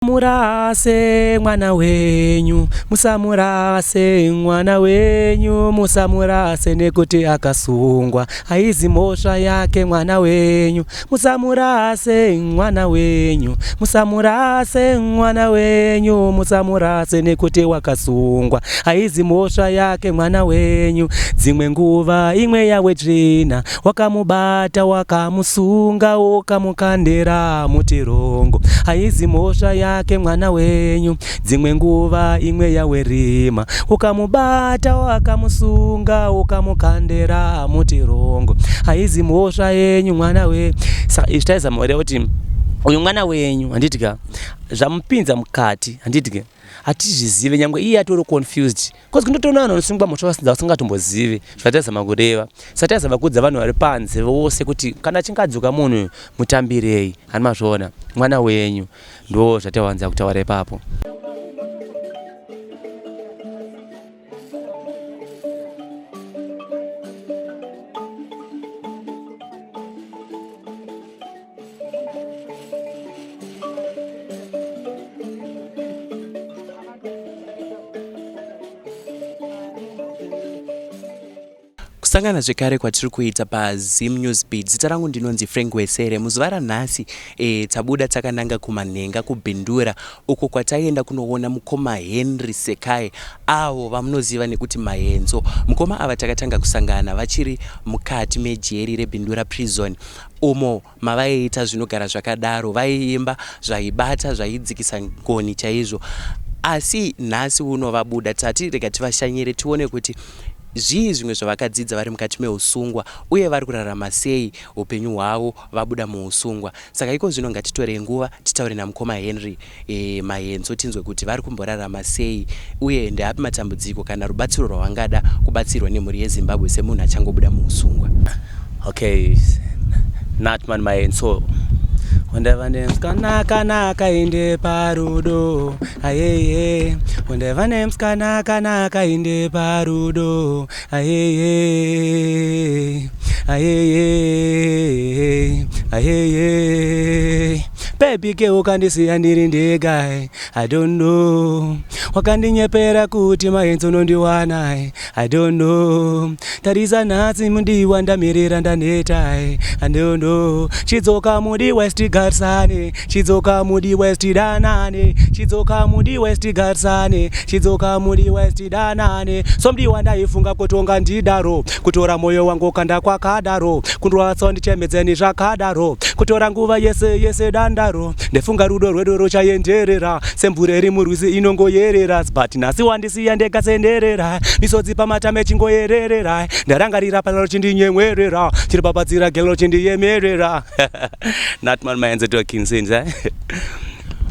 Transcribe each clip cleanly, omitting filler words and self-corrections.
Musamurase mwana wenyu, musamurase mwana wenyu, musamurase nekuti akasungwa, haizi mhosva yake mwana wenyu. Musamurase mwana wenyu, musamurase mwana wenyu, musamurase nekuti wakasungwa, haizi mhosva yake mwana wenyu. Dzimwe nguva imwe yawe tsvina, wakamubata wakamusunga ukamukandira mutirongo, haizi mhosva yake mwana wenyu. Dzimwe nguva imwe yawe rima, ukamubata wakamusunga ukamukandira mutirongo, haizi mhosva yenyu mwana wenyu. Saka izvi taizama kureva kuti uyu mwana wenyu handitika zvamupinza mukati, handitika hatizvizive, nyangwe iye atori confused because kundotoona vanhu vanosungwa mhosva vasingatombozivi zvataizama kureva. Saka taizama kuudza vanhu vari panze vose kuti kana achingadzoka munhu mutambirei, hani mazviona, mwana wenyu. Ndo zvatawanza kutaura ipapo. Kusangana zvekare kwatiri kuita paZim Newsbeat. Zita rangu ndinonzi Frank Wesere. Muzuva ranhasi tabuda takananga kumanhenga kuBhindura uko kwataenda kunoona mukoma Henry Sekai avo vamunoziva nekuti Mahenzo. Mukoma ava takatanga kusangana vachiri mukati mejeri reBhindura prison umo mavaiita zvinogara zvakadaro, vaiimba zvaibata zvaidzikisa ngoni chaizvo. Asi nhasi uno vabuda tati rega tivashanyire tione kuti zvii zvimwe zvavakadzidza vari mukati meusungwa uye vari kurarama sei upenyu hwavo vabuda muusungwa. Saka iko zvino ngatitore nguva titaure namukoma Henry Mahenzo tinzwe kuti vari kumborarama sei uye ndeapi matambudziko kana rubatsiro rwavangada kubatsirwa nemhuri yeZimbabwe semunhu achangobuda muusungwa. Okay, Natman Mahenzo. Undevane mskanaka inde parudo, ayeye. Undevane mskanaka inde parudo, ayeye. Ayeye, ayeye. Baby ke ukandisiya ndiri ndega, I don't know. Wakandinyepera kuti Mahenzo nondiwana, I don't know. Tarisa nhasi mundiwa ndamirira ndaneta, I don't know. Chidzoka mudi West Garsane, chidzoka mudi West Danane, chidzoka mudi West Garsane, chidzoka mudi West Danane. Somdiwa ndaifunga kutonga ndidaro, kutora moyo wangu kanda kwakadaro, kundwatsa ndichemedzeni zvakadaro, kutora nguva yese dandaro, ndefunga rudo rwedu ruchaenderera semvura iri murwizi inongoyerera. But nhasi wandisiya ndekasenderera, misodzi pamatame chingoyererera, ndarangarira panaro chindinyemwerera, chiri papatsira gelo chindiyemerera. Natman Mahenzo talking sense, eh?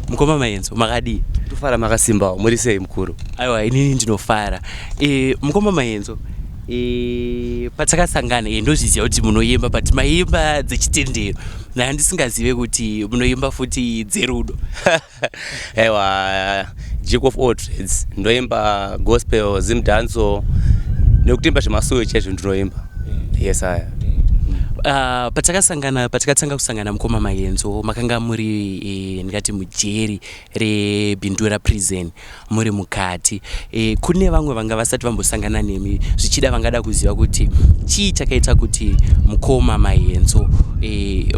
Mukoma Mahenzo makadi tofara makasimbawo muri sei mukuru? Aiwa inini ndinofara. Mukoma Mahenzo patakasangana ndozviziva kuti munoimba but maimba dzechitendero nandisingazive kuti munoimba futi dzerudo. Aiwa, Jack of all trades, ndoimba gospel, Zim danso, nekutimba zvemasuyo chaizvo ndinoimba. Yes, aya. Patakatanga kusangana mukoma Mahenzo makanga muri ndingati mujeri reBhindura prison muri mukati. Kune vamwe vanga vasati vambosangana nemi zvichida vangada kuziva kuti chii chakaita kuti mukoma Mahenzo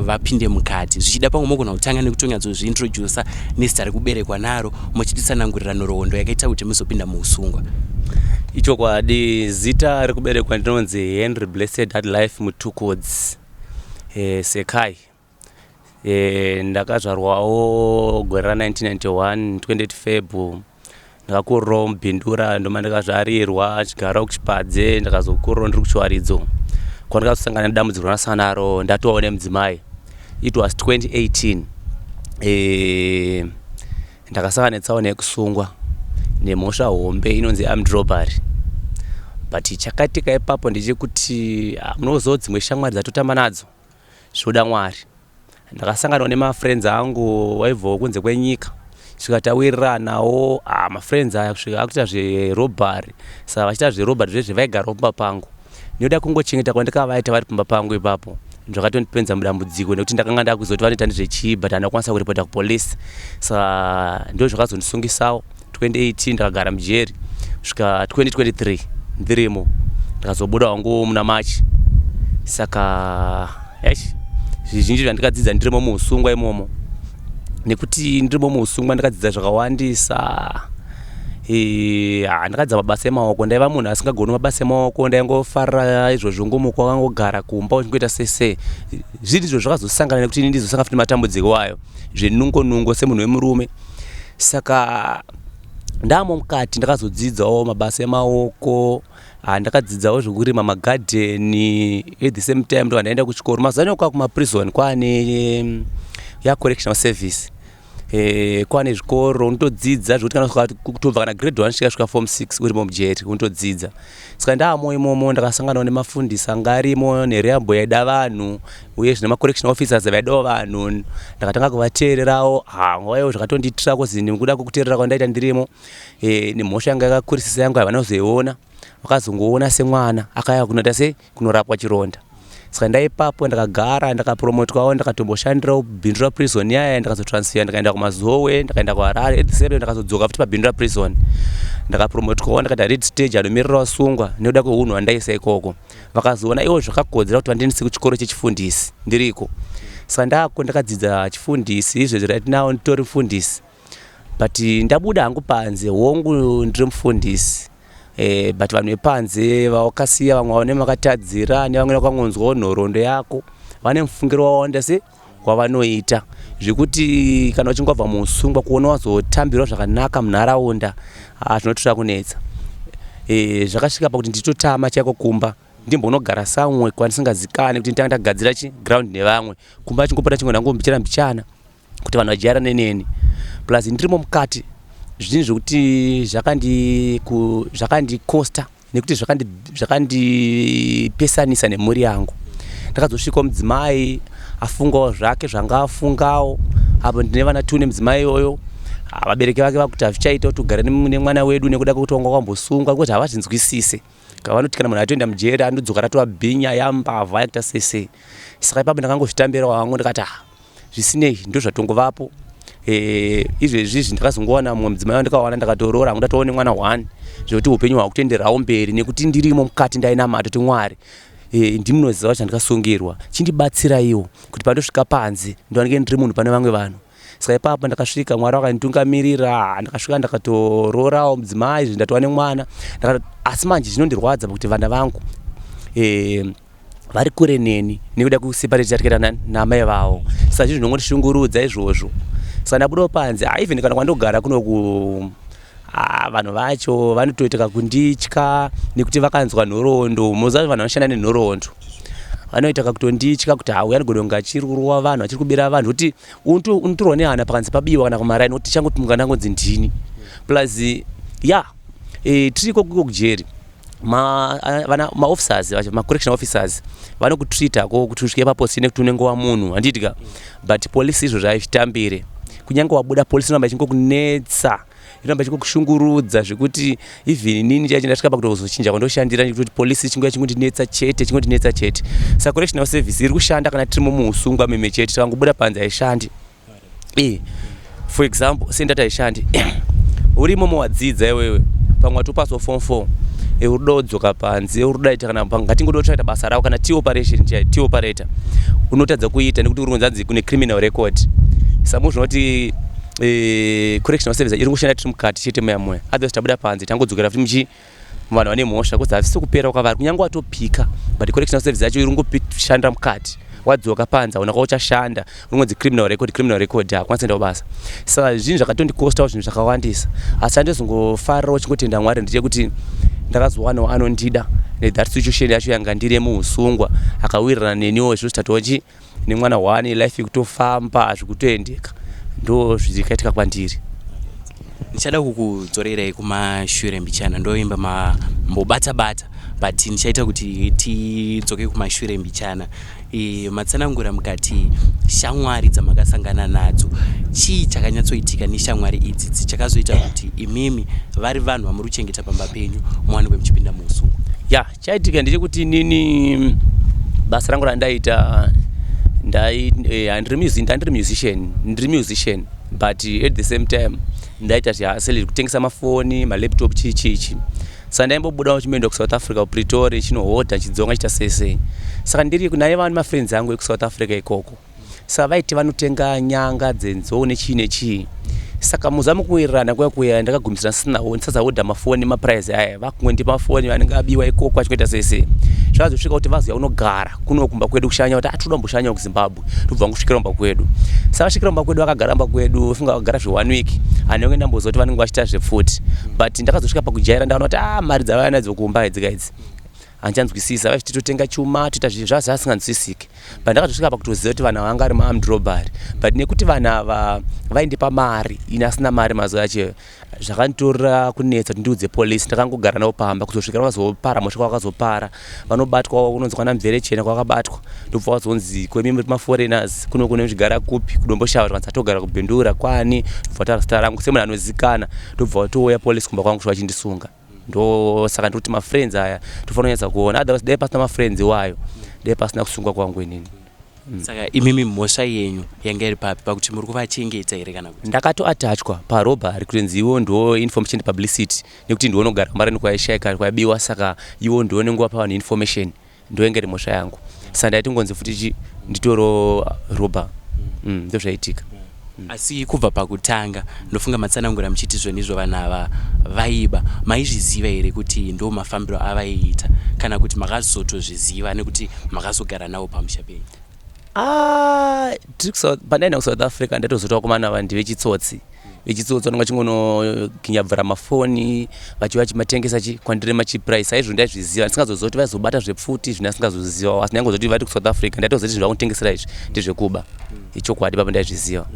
vapinde mukati, zvichida pamwe mogona kutanga nekutonyadzozviintroducer nezita rekuberekwa naro muchititsanangurira nhoroondo yakaita kuti muzopinda muusungwa. Ichokwadi, zita rekuberekwa ndinonzi Henry Blessed Hard Life Mutukodzi Sekai. Ndakazvarwawo gore ra1991 28 February. Ndakakurirawo muBhindura ndoma ndakazvarirwa chigarawo kuChipadze, ndakazokurirawo ndiri kuChiwaridzo kwandakazosangana nedambudziko randasangana naro ndatovawo nemudzimai. It was 2018. Ndakasangana netsaona yekusungwa nemhosva hombe inonzi armed robbery. But chakatika ipapo ndechekuti munoziva dzimwe shamwari dzatotamba nadzo zvoda Mwari. Ndakasangana nemafriends angu waibvawo kunze kwenyika, tikatawirira nawo mafriends aya kusvika akuita zverobhari. Saka vachiita zverobhari zvezve vaigarawo pamba pangu. Ndoda kungochengeta kwandikavaita vari pamba pangu ipapo. zvakatondipinza mudambudziko nekuti ndakanga ndakuzoti vanoita ndezvechiba kuti handakwanisa kuripota kupolisi. Saka ndo zvakazondisungisawo 2018 ndakagara mujeri kusvika 2023 ndirimo ndakazobuda wangu muna Machi. Saka zvizhinji zvandikadzidza ndirimo muusungwa imomo, nekuti ndirimo muusungwa ndakadzidza zvakawandisa. Ndakadzidza mabasa emaoko, ndaiva munhu asingagoni mabasa emaoko, ndaingofarira izvozvo ngomuko wakangogara kumba uchingoita sese. Zvinhu izvo zvakazosangana nekuti ini ndizosanga futi matambudziko ayo zvenungo semunhu wemurume. Saka ndamo mukati ndakazodzidzawo mabasa emaoko. Ndakadzidzawo zvokurima magadheni. At the same time ndo ndaenda kuchikoro. Mazano kwa kumaprison kwane correctional service. Kwane zvikoro unotodzidza zvokuti kana kutobva kana grade 1 kusvika form 6 uri mujeri unotodzidza. Saka ndamo imomo ndakasanganawo nemafundisi anga arimo nerehab yaida vanhu uye zvine correctional officers vaidawo vanhu. Ndakatanga kuvateererawo. Nguvayo zvakatondiitira kozi nekuda kwokuteerera kwandaita ndirimo nemhosva yanga yakakurisisa yangu havanozoiona, vakazongoona semwana akauya kunoita kunorapwa chironda. Saka ndaipapo ndakagara ndakapromotwawo ndakatomboshandirawo Bindura prison yaya ndakazotransfer ndikaenda kumazowe ndikaenda kuHarare. At the same time ndakazodzoka futi paBindura prison ndakapromotwawo ndikaita red stage anomirira vasungwa nekuda kweunhu hwandaisa ikoko. Vakazoona iwo zvakakodzera kuti vandiendese kuchikoro chechifundisi ndiriko. Saka ndako ndakadzidza chifundisi izvezvo ratinawo nditori mufundisi, but ndabuda hangu panze hongu ndiri mufundisi. But vanhu vepanze vakasiya vamwe vane makatadzira nevamwe vakangonzwawo nhoroondo yako vane mufungiro wawanda wavanoita zvekuti kana uchingobva muusungwa kuona wazotambirwa zvakanaka munharaunda zvinotora kunetsa. Zvakasvika pakuti nditotama chaiko kumba ndimbonogara samwe kwandisingazikane kuti nditanga ndagadzira ground nevamwe kumba chingopota chingo ndangombichana mbichana kuti vanhu vajairane neni. Plus ndirimo mukati zvinhu zvokuti zvakandikosta nekuti zvakandipesanisa nemhuri yangu. Ndakazosvikawo mudzimai afungawo zvake zvanga afungawo. Apo ndine vana 2 nemudzimai iyoyo. Vabereki vake vakuti hazvichaita kuti ugare nemwana wedu nekuda kwekuti wanga wambosungwa kuti havazvinzwisise. Vanoti kana munhu atoenda mujeri anodzoka ratova bhinya yambavha yakuita sese. Saka ipapo ndakangozvitambira hangu ndikati zvisinei ndozvatongovapo. Izvezvi ndakazongowana mumwe mudzimai wandikawana ndakatorora hangu ndatoone mwana 1 zvokuti upenyu hwakutoenderawo mberi nekuti ndirimo mukati ndainamata kuti Mwari ndimunoziva chandikasungirwa chindibatsira iwo kuti pandosvika panze ndovange ndiri munhu pane vamwe vanhu. Saka ipapo ndakasvika Mwari wakanditungamirira ndakasvika ndakatororawo mudzimai ndatowa nemwana. Asi manje zvinondirwadza kuti vana vangu vari kure neni nekuda kuseparate tikaenda namai vavo. Saka zvinhu zvinongondishungurudza izvozvo. Saka ndabudawo panze. Even kana kwandogara kunoku vanhu vacho vanotoita kunditya nekuti vakanzwa nhoroondo. Muziva vanhu vanoshanda nenhoroondo vanoita kutonditya kuti uyu anogona kunge achirwa vanhu achiri kubira vanhu kuti unotorwa nehana pakanzi pabiwa kana kumaraini kuti tichangoti mungandangonzi ndini. Plus tiriko kujeri ma-officers ma-correctional officers vanokutreatako kuti usvike paposi nekuti unenge wamunhu handitika. But polisi izvo zvaizvitambire kunyange wabuda polisi inoramba ichingokunetsa inoramba ichikushungurudza zvekuti even nini chaicho ndasvika pakutozochinja kwandoshandira nekuti polisi chingondinetsa chete. Saka correctional service iri kushanda kana tirimo muusungwa meme chete. Tikangobuda panze haishandi. For example sendati haishandi urimo mowadzidza iwewe pamwe watopasawo form 4 uruda kudzoka panze uruda kuita kana ngatingodotsvaita basa ravo kana operator unotadza kuita nekuti uri kunzanzi kune criminal record. Saka zvinoti correctional service iri kushanda tiri mukati chete moyamoya. Otherwise tabuda panze tangodzokera futi vanhu vane mhosva kuti havisi kupera kwavari kunyange watopika. But correctional service yacho iri kungoshanda mukati. Wadzoka panze hauna kwauchashanda unonzi criminal record hakwanisa kuenda kubasa. Saka zvinhu zvakatondikostawo zvinhu zvakawandisa. Asi handizongofarirawo chingotenda Mwari ndiche kuti ndakazowanawo anondida that situation yacho yanga ndiri muusungwa akawirirana neniwo zviro zvitatoti nemwana 1 life ikutofamba zvikutoendeka ndo zvirikaitika kwandiri. Ndichada kukudzorerai kumashure mbichana ndoimba mambobata but ndichaita kuti tidzoke kumashure mbichana. Matsanangura mukati shamwari dzamakasangana nadzo chii chakanyatsoitika neshamwari idzi dzichakazoita kuti imimi vari vanhu vamuri kuchengeta pamba penyu muwanikwe muchipinda muusungwa? Chaitika ndechekuti nini basa rangu randaita ndiri musician but at the same time ndaita zvihasili kutengesa mafoni malaptop chichi saka ndaimbobudawo chimeenda kuSouth Africa kuPretoria chinohodha chidzonga chita sese saka ndiri naye vana mafriends angu ekuSouth Africa ikoko saka vaiti vanotenga nyanga dzenzou nechii saka muzama kuwirirana kuya ndakagumisira sinawo ndisazahodha mafoni maprize aya vakungondipa mafoni vanenge abiwa ikoko achikoita sese zvazosvika kuti vaziva unogara kuno kumba kwedu kushanya kuti toda kumboshanya kuZimbabwe tobva ngusvikira kumba kwedu saka vasvikira kumba kwedu vakagara kumba kwedu funga vakagara zve1 week anenge ndambozoti vanenge vachita zvepfuti but ndakazosvika pakujaira ndaona kuti mari dzavana dzokumba idzi hanchanzwisisa vachiti totenga chuma toita zvinhu zvasinganzwisiki but ndakazosvika pakutoziva kuti vanhu vanga vari maarmed robbery but nekuti vanhu ava vaindipa mari ini asina mari mazuva acho zvakanditorera kunetsa kuti ndiudze polisi ndakangogara navo pamba kuzosvikira vakazopara mosvika vakazopara vanobatwa unonzi kwana Mverechena kwakabatwa ndobva wazonzi kwemi maforeigners kuno kune zvigara kupi kudomboshava kuti vansatogara kubhendura kwani ndobva taura zita rangu semunhu anozikana ndobva watouya polisi kumba kwangu vachindisunga ndo saka ndikuti mafriends aya tofanira kunyatsa kuona otherwise dai pasina mafriends wayo dai pasina kusungwa kwangu inini saka imimi mhosva yenyu yanga iri papi pakuti muri kuvachengeta here kana kuti ndakatoatachwa parobhari kutonzi iwo ndo information publicity nekuti ndiwo unogara mareni kwaishayika kwabiwa saka iwo ndiwo nenguva pa vanhu information ndo yanga iri mhosva yangu saka ndaiti ngonzi futi nditoro roba ndo zvaitika asi kubva pakutanga ndofunga matsanangura muchiti zvenizvo vanhu ava vaiba maizviziva here kuti ndo mafambiro avaiita kana kuti makazotozviziva nekuti makazogara navo pamusha penyu pandaenda kuSouth Africa ndatozotaura kumana vanhu vechitsotsi vanonga chingonokinyabvara mafoni vachimatengesa kwandiri machiprice saizvo ndaizviziva ndisingazozoti vaizobata zvepfuti zvino asingazoziva asi ndangozoti vati kuSouth Africa ndaitozoti zvakutengesera izvi ndezvekuba ichokwadi papa ndaizviziva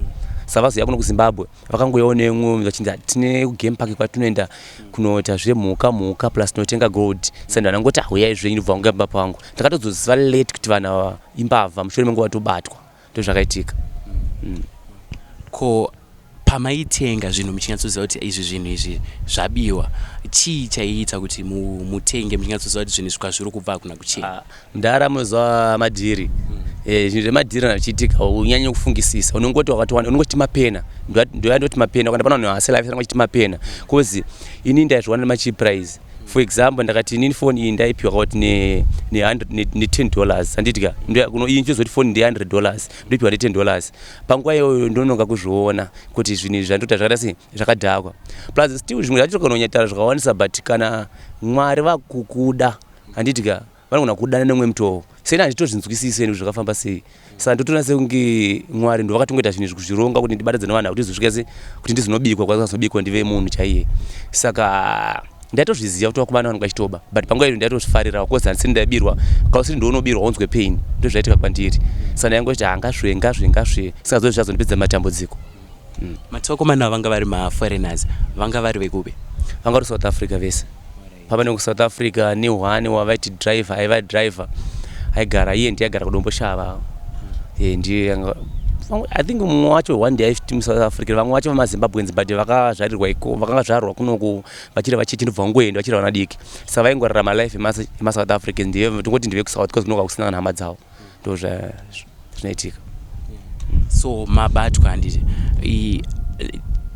saka vazoya kuno kuZimbabwe vakangoyawo vachinzi tine kugame park kwatinoenda kunoita zvemhuka plus tinotenga gold saka vanhu vangoti huyai zvenyu ndobva ngamba pangu ndakatozoziva late kuti vanhu ava imbavha mushure menguva tobatwa ndozvakaitika ko pamaitenga zvinhu muchinyatsoziva kuti izvi zvinhu izvi zvabiwa chii chaiita kuti mutenge muchinyatsoziva kuti zvinhu izvi zviri kubva kuna kuchena ndaramo zvamadhiri zvinhu zvemadhiri zvichiitika unyanye kufungisisa unongoti wakatiwana unongoti mapena ndoyandoti mapena kana pana vanhu vaselife ngachiti mapena cause ini ndaizviwana nemachiprize for example ndakati inini phone iyi ndaipiwa kuti ne$10 handitika iyi nchizoti phone ndi$100 ndoipiwa ne$10 panguva iyoyo ndononga kuzviona kuti zvinhu izvi zvandota zvakaita sei zvakadhakwa plus still zvimwe zvacho kanonyatara zvakawanisa but kana Mwari vakukuda handitika vanogona kudana nemwe mutoo seni handitozvinzwisise nekuti zvakafamba sei saka ndotona sekunge Mwari ndo vakatongoita zvinhu kuzvironga kuti ndibatadze nevanhu kuti zvizosvika sei kuti ndizvinobikwa kwazazobikwa ndive munhu chaiye saka ndaitozviziva kuti vakomana vanhu vachitoba but panguva iyo ndaitozvifarira kozi handisini ndaibirwa kausiri ndounobirwa unzwe pain ndozvaitika kwandiri saka ndaingoti ngazve singazoti zvazondipedza matambudziko matokomana vanga vari maforeigners vanga vari vekupi vanga vari South Africa vese papa nekuSouth Africa nehwane wavaiti driver aiva driver aigara iye ndiyagara kudomboshava I think mumwe wacho one day aifiti muSouth Africa vamwe vacho vamaZimbabweans but vakazvarirwa iko vakanga zvarwa kunoku vachiri vachichi ndobva ngoenda vachiri vana diki saka vaingorarama life emaSouth Africans ndiye tongoti ndive kuSouth because kunoka kusina hama dzavo ndo zvinoitika so mabatwa handiti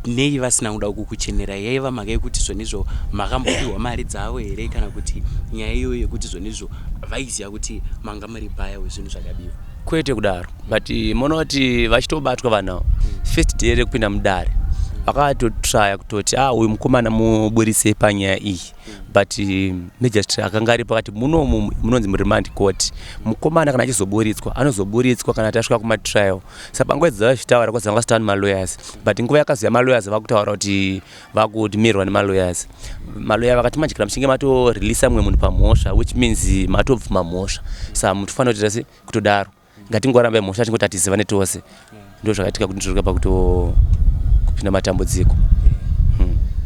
nei vasina kuda kukuchenera yaiva mhaka yekuti zvonizvo makambopiwa mari dzavo here kana kuti nyaya iyo yekuti zvonizvo vaiziva kuti manga muri bhaya wezvinhu zvakabiwa kwete kudaro but mona kuti vachitobatwa vanhu first day rekupinda mudare vakatotraya kutoti uyu mukomana muburise panyaya iyi but magistrate akanga ari pakati munomu munonzi muremand court mukomana kana achizoburitswa anozoburitswa kana tasvika kumatrial saka panguva dzavachitaura kwazi vanga sitava nemalawyers but nguva yakaziva malawyers vakutaura kuti vakudimirwa nemalawyers malawyer vakati manjikira muchinge matoreleasa mumwe munhu pamhosva which means matobvuma mhosva saka muti fanira kutoita se kutodaro ngatingoramba mhosva tingoti hatizivane tose ndo zvakaitika kuti ndizvoka pakupinda matambudziko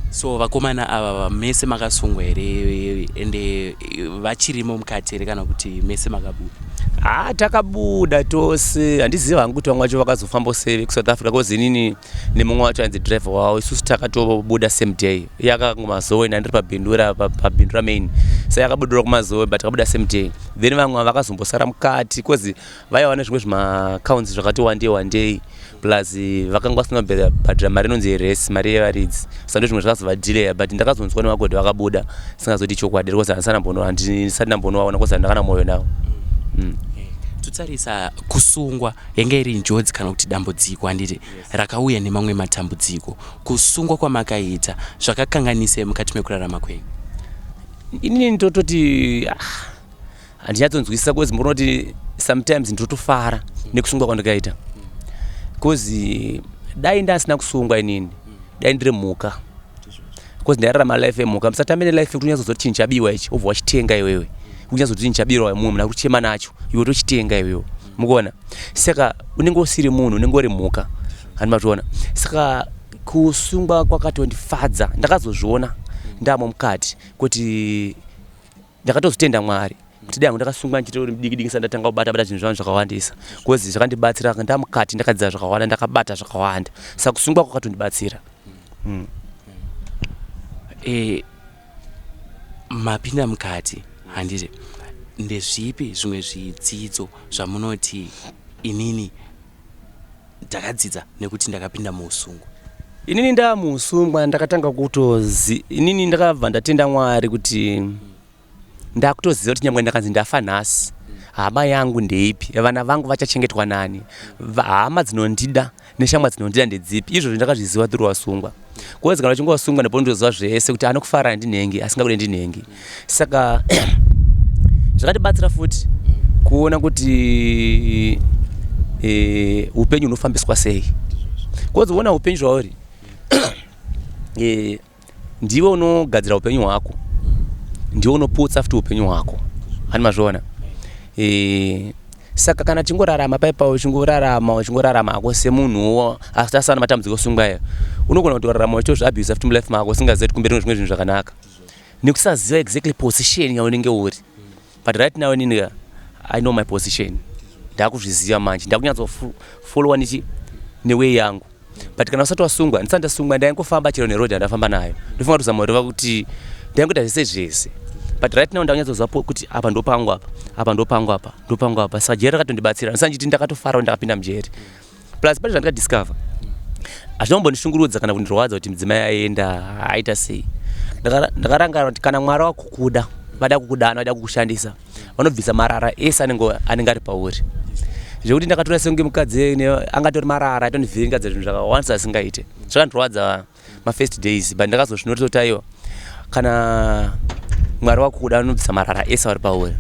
so vakomana ava mese makasungwa here ende vachirimo mukati here kana kuti mese makabuda takabuda tose handiziva hangu kuti vamwe vacho vakazofamba sei kuSouth Africa kozi inini nemumwe wacho ainzi driver wavo isusu takatobuda same day iye akangomazoenda ndiri pabhindura main sai yakabudura kumazoe but akabuda same day. Then vamwe vakazombosara mukati cause vaiva nezvimwe zvimaaccounts zvakati wandei plus vakanga vasina kubhadhira mari inonzi yeresi, mari yevaridzi, saka ndo zvimwe zvakazovadhileya but ndakazonzwa nevagodhi vakabuda singazoti chokwadi cause handisati ndambonovaona cause handakana mwoyo navo. Tutarisa kusungwa yange iri njodzi kana kuti dambudziko handiti rakauya nemamwe matambudziko. Kusungwa kwamakaita zvakakanganise mukati mekurarama kwenyu? Inini ndototi handinyatsonzwisisa cause murinoti sometimes ndotofara nekusungwa kwandakaita cause dai ndasina kusungwa inini dai ndiri mhuka cause ndairarama life yemhuka. Musatamene life yekuti unyatsozoti chinhu chabiwa ichi obva wachitenga iwewe, unyatsozoti chinhu chabirwa munhu muna kuchema nacho iwe tochitenga iwewe, mukuona. Saka unenge usiri munhu, unenge uri mhuka, handimatoona. Saka kusungwa kwakatondifadza, ndakazozviona ndamo mukati kuti ndakatozvitenda Mwari kuti dai ndakasungwa ndichitori mudiki ndatanga kubata zvinhu zvangu zvakawandisa cause zvakandibatsira ndamukati ndakadzidza zvakawanda, ndakabata zvakawanda. Saka kusungwa kwakatondibatsira. Mapinda mukati handiti ndezvipi zvimwe zvidzidzo zvamunoti inini ndakadzidza nekuti ndakapinda muusungwa? Inini ndamusungwa ndakatanga inini ndakabva ndatenda Mwari kuti ndakutoziva kuti nyangwe ndakanzi ndafa nhasi hama yangu ndeipi, vana vangu vachachengetwa nani, hama dzinondida neshamwa dzinondida ndedzipi. Izvo ndakazviziva tiri wasungwa cause kana uchinge wasungwa ndipo ndoziva zvese kuti anokufara ndinhengi asingabudi ndinhengi. Saka zvakatibatsira futi kuona kuti upenyu unofambiswa sei cause uona upenyu zvauri ndiwe unogadzira upenyu hwako, ndiwe unoputsa futi upenyu hwako, handimazviona. Saka kana chingorarama paipa uchingorarama ako semunhuwo asina matambudziko osungwa unogona kuti wararama uchitozviabuse futi mulife mako usingazivi kuti kumberi zvimwe zvinhu zvakanaka nekusaziva exactly position yaunenge uri. But right now inini I know my position, ndakuzviziva manje, ndakunyatsofollowa neway yangu. But kana usati wasungwa, ndisati ndasungwa ndaingofamba chero neroad yandafamba nayo, ndofunga kuzama kureva kuti ndaingoita zvese. But right now ndakunyatsoziva kuti apa ndopangu apa. Saka jeri rakatondibatsira, ndisanjiti ndakatofara ndakapinda mujeri. Plus pane zvandakadiscover hazvinombondishungurudza kana kundirwadza kuti mudzimai aenda aita sei. Ndakarangara kuti kana Mwari wakukuda, vada kukudana, vada kukushandisa, vanobvisa marara ese anenge ari pauri. Zvekuti ndakatora senge mukadzi angatori marara atondivhiringadza zvinhu zvakawandisa asingaite. Zvakandirwadza first days but ndakazozvinototi aiwa kana Mwari wakukuda anobvisa marara ese ari pauri.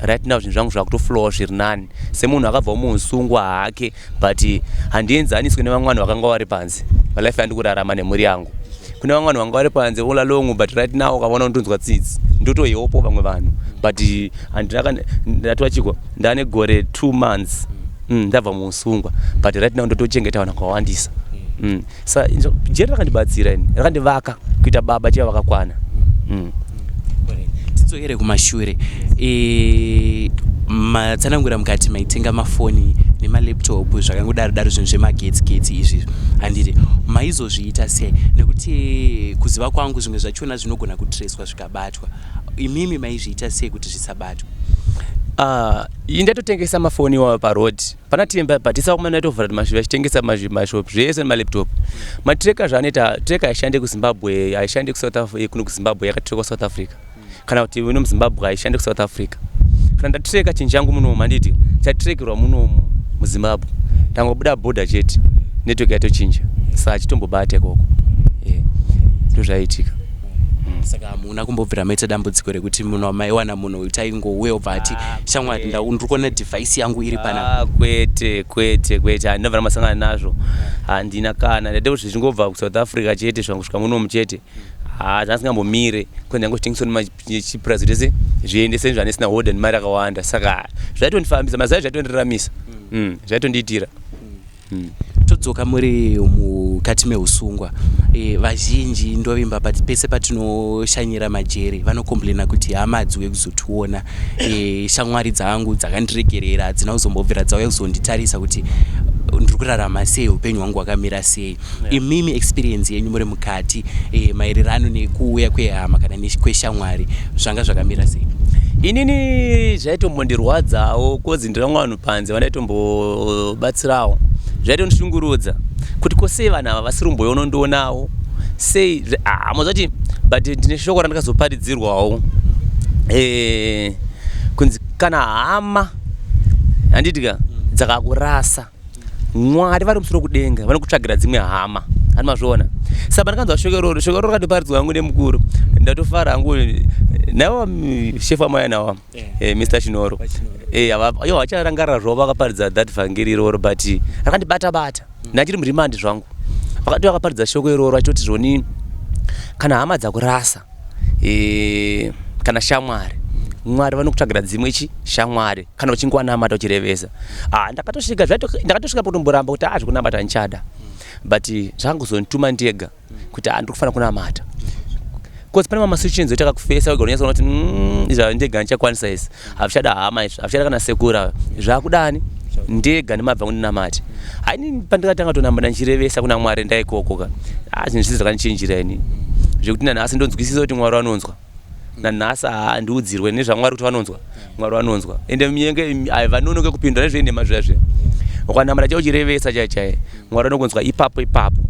Right now zvinhu zvangu zvakutoflowa zviri nani semunhu akabva muusungwa hake but handienzaniswi nevamwe vanhu vakanga vari panze palife yandikurarama nemhuri yangu. Kune vamwe vanhu vanga vari panze all along but right now ukaona undonzwa tsitsi ndotoyewopo vamwe vanhu but ndatova chiko ndane gore 2 months ndabva muusungwa but right now ndotochengeta vanhu vakawandisa. Saka jeri rakandibatsira ini, rakandivaka kuita baba chiva vakakwana. Tidzokere kumashure. Matsanangura mukati maitenga mafoni nemalaptop zvakangodaro zvinhu zvemagetsi izvi handiti maizozviita sei? Nekuti kuziva kwangu zvimwe zvachona zvinogona kutireswa zvikabhatwa, imimi maizviita sei kuti zvisabatwa? Ndatotengesa mafoni iwayo paroad pana timba but isakumana ndatovhura kuti mashopu achitengesa mashop zvese nemalaptop. Matreka zvaanoita, treka haishande kuZimbabwe, haishande kuSouth Africa, kuno kuZimbabwe yakatreka South Africa, kana kuti uno muZimbabwe haishande kuSouth Africa. Kana ndatreka chinhu changu munomu handiti chatrekerwa munomu muZimbabwe, ndangobuda border chete network yatochinja, saka chitombobata ikoko. Ndozvaiitika. Saka hamuna kumbobvira maita dambudziko rekuti munhu maiwana munhu taingouya ubva ati shamwari ndiri kuona device yangu iri pana? Kwete handinabvira masangana nazvo, handina kana ndade kuti zvichingobva kuSouth Africa chete zvangu munomu chete zvasingambomire kuti ndangozvitengeswa nechiprice tese zviende sezvo handisina order nemari yakawanda. Saka zvaitondifambisa mazai zvaitondiramisa, zvaitondiitira. Todzoka muri mukati meusungwa, vazhinji ndovimba pese patinoshanyira majeri vanokomplena kuti hama dziuye kuzotiona, shamwari dzangu dzakandiregerera hadzina kuzombobvira dzauya kuzonditarisa kuti ndiri kurarama sei, upenyu hwangu hwakamira sei. Imimi experience yenyu muri mukati maererano nekuuya kwehama kana kweshamwari zvanga zvakamira sei? Inini zvaitombodirwadzawo kozi ndina vanhu panze vandaitombobatsirawo, zvaitondishungurudza kuti kosei vanhu ava vasiri kumboonondoonawo sei muzoti but ndine shoko randakazoparidzirwawo kunzi kana hama handitika dzakakurasa, Mwari vari musoro kudenga vanokutsvagira dzimwe hama. Hani mazviona? Saka ndakanzwa shoko roro rakatoparidzwa hangu nemukuru, ndatofara hangu nawo shefa maya nawo Mr. Chinoro yo acharangarira zvo vakaparidza that vhangeri iroro but rakandibata ndachiri murimandi zvangu. Vakati vakaparidza shoko iroro achoti zvoni kana hama dzakurasa kana shamwari, Mwari vanokutsvagira dzimwe shamwari kana uchinge wanamata uchirevesa. Ndakatosvika potomboramba kuti zvekunamata ndichada, but zvangozondituma ndega kuti ndiri kufanira kunamata. Because pane masituations etakakufesa ukaonesa kuti izvo ndega ndichakwanisa isi, hazvichada hama izvi, hazvichada kana sekura, zvakudani ndega ndimabva kundinamati. Haini pandakatanga tonamata ndichirevesa kuna Mwari ndaikokoka, zvinhu zvisi zvakandichinjira ini zvekuti nanhasi ndonzwisisa kuti Mwari vanonzwa. Nanhasi ndiudzirwe nezvaMwari kuti vanonzwa, Mwari vanonzwa. Ende munyenge vanonoke kupindura nezvenhema zvazvo. Ukanamata chaiwo uchirevesa chaiye, Mwari vanokunzwa ipapo.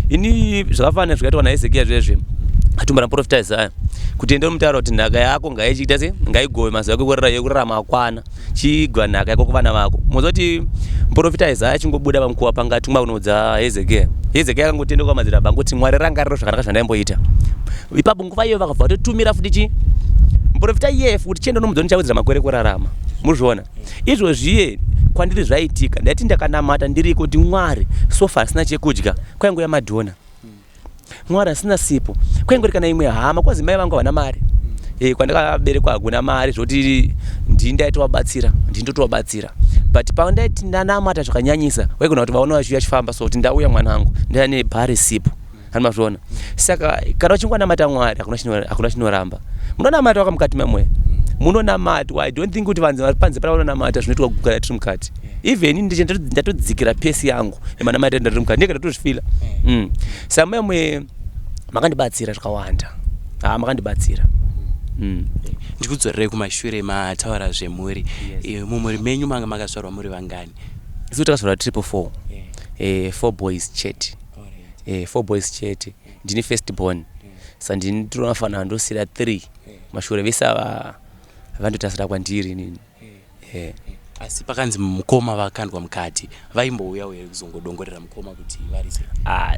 Ini zvakafanana zvakaitwa naHezekia zvezve, atumbira muprofita Isaya kuti ende mutaura kuti nhaka yako ngaichiita se ngaigove mazuva ekurarama akwana, chigwa nhaka yako kuvana vako. Muzoti muprofita Isaya achingobuda pamukuwa pangatumwa kunodza Hezekia akangotenda kwamadzibaba kuti Mwari rangariro zvakanaka zvandaimboita. Ipapo nguva iyo vakabva vatotumira futi muprofita iye futi chienda nomudzoni chaudzira makore kurarama. Muzviona izvozviye kwandiri zvaitika, ndaiti ndakanamata ndiri kuti Mwari sofa asina chekudya kwaingo yamadhona, Mwari asina sipo kwaingori kana imwe hama, kwazi mai vangu havana mari, kwandakaberekwa hakuna mari zvoti ndindotovabatsira. But pandaiti ndanamata zvakanyanyisa waigona kuti vaona vachiuya chifamba so kuti ndauya mwanangu ndane bhari sipo. Hani mazviona? Saka kana uchingwanamata Mwari hakuna chinoramba. Munonamata waka mukati memwe, munonamata. I don't think kuti vanhu vari panze panonamata zvinoitwa kugara tiri mukati. Even ndatodzikira pesi yangu emanamata ndiri mukati ndega ndatozvifila. Saka memwe makandibatsira zvakawanda, makandibatsira. Ndikudzorerei kumashure mataura zvemhuri. Mumhuri menyu manga makazvarwa muri vangani? Isu takazvarwa 444. 4 boys chete. 4 boys chete. Ndini first born. Saka ndinofanira ndosira 3. Mashure vese vandotasira kwandiri nini. Asi pakanzi mukoma vakandwa mukati, vaimbouya here kuzongodongorera mukoma kuti varise?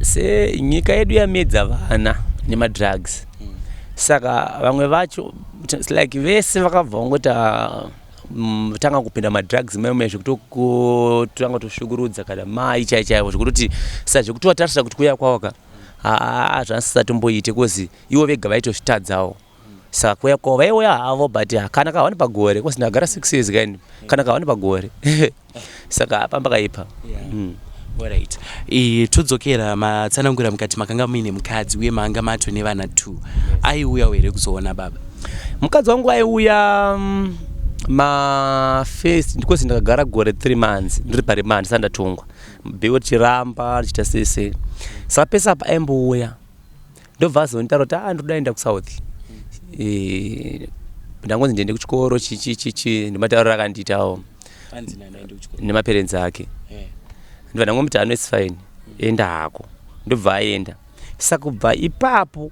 Se nyika yedu yamedza vana nemadrugs. Saka vamwe vacho like vese vakabva vangota tanga kupinda madrugs memwe zvekutanga toshugurudza kana mai chaichaivo zvekuti sezvekuti watarisa kuti kuya kwawaka zvasatomboite kozi ivo vega vaitozvitadzawo. Saka kuya kwavo vaiuya havo but kana kavani pagore kozi ndagara 6 years kaini kana kavani pagore. Saka pambakaipa. Alright. Todzokera matsanangura mukati makanga muine mukadzi uye manga mato nevana 2. Aiuya here kuzoona baba? Mukadzi wangu aiuya first ndikozi ndakagara gore 3 months ndiri parimandi sandatongwa bheo chiramba chiita sese. Saka pesa apa aimbouya ndobva azonditaura kuti ndodaenda kusouth, ndangonzi ndiende kuchikoro ndimatauriro akandiitawo nemaparents ake. Ndibva ndangomuti it's fine, enda hako, ndobva aenda. Saka kubva ipapo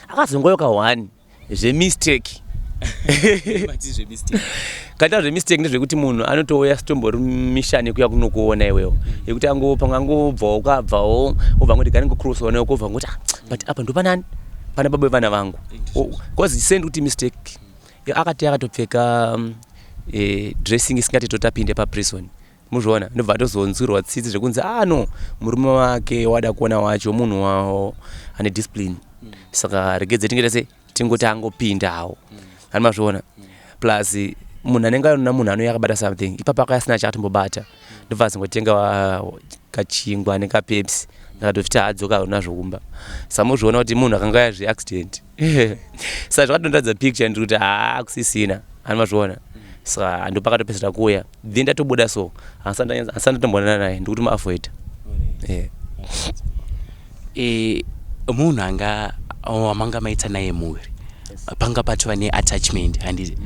akazongoyoka 1 zvemistake. Kataura zvemistake ndezvekuti munhu anotouya sitombori mishani yekuya kunokuona iwewo yekuti angobva ukabvawo obva ngoti gari ngocrosswa nayo kobva ngoti but apa ndopanani pana baba vana vangu cause sendi kuti mistake. Akati akatopfeka dressing isingati totapinde paprison. Muzviona ndobva tozonzwirwa tsitsi zvekunzi no murume wake wada kuona wacho munhu wawo ane discipline. Saka regedze tingete tingoti angopindawo. Hani mazviona? Plus munhu anenge aona munhu anouya akabata something ipapo akasina chakatombobata ndobva azingotenga kachingwa nekapepsi ndakatofiti adzoka nazvo kumba. Saka muzviona kuti munhu akanga yazve accident. Saka zvakatondadza picture ndiri kuti kusisina. Hani mazviona? saka ndopakatopedzera kuya then ndatobuda so asana tombonana naye ndikuti maavoid munhu wamanga maita naye muri panga patova neattachment handiti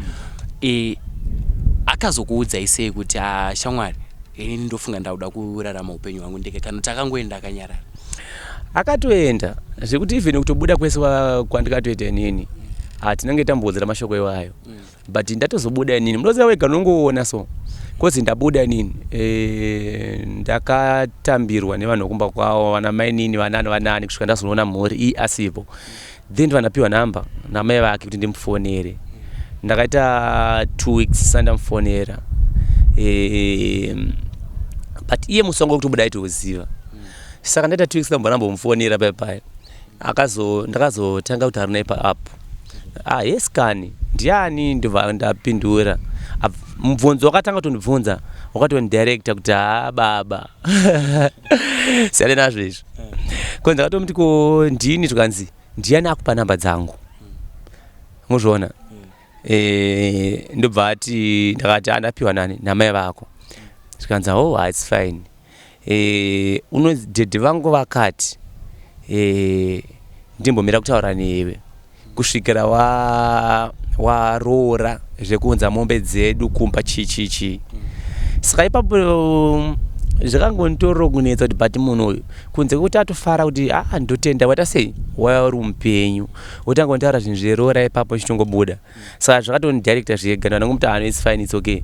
akazokuudzai sei kuti shamwari ini ndofunga ndauda kurarama upenyu hwangu ndeke kana takangoenda akanyarara? Akatoenda zvekuti even kutobuda kwese kwandikatoita inini tinenge tambodzera mashoko iwayo but ndatozobuda inini munoziva wega nongoona so kozi ndabuda inini ndakatambirwa nevanhu vokumba kwavo vana mai nini vanani kusvika ndazoona mhuri asipo then vanapiwa namba namai vake kuti ndimufonere ndakaita 2 weeks sandamufonera but iye musi wangu wekutobuda aitoziva saka ndaita 2 weeks ndambomufonera paipai ndakazotanga kutaura naye paapo yes kani ndiani ndobva ndapindura mubvunzo wakatanga kutondibvunza wakatonidirecta kuti baba siyane nazvo izvo ko ndakatomuti ko ndini tukanzi ndiani akupa namba dzangu muzviona ndobva ati ndakati andapiwa nani namai vako tikanzi it's fine unodhedhe vangu vakati ndimbomira kutaura newe kusvikira waroora zvekuunza mombe dzedu kumba chichichi saka ipapo zvakangonditorero kunetsa kuti bati munhu uyu kunze kuti atofara kuti ndotenda waita sei waya uri mupenyu wotanga kuntaura zvinhu zveroora ipapo chitongobuda saka zvakatonidirecta zvega ndangomuti it's fine it's okay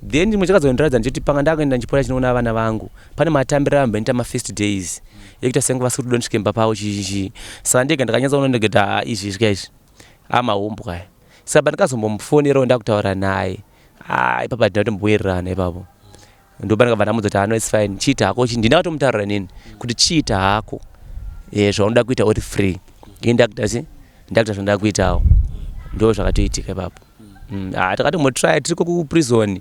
then ndimwe chakazondiradza ndichoti panga ndakuenda ndichipora chinoona vana vangu pane matambiro amboita ma1st days yekuita senge vasi kuti dondisvike pavo chichichi saka ndega ndakanyatsaona ndikati izvi svika izvi amahombo kaya saka ndikazombomufonerawo ndakutaura naye ipapo ndinatombowirirana ipapo ndoba ndakabva kuti it's fine chiita hako ndinakatomutaurira nini kuti chiita hako zvaunoda kuita uri free ini ndakuita zvandoda kuitawo ndo zvakatoitika ipapo takatombotrya tiriko kuprison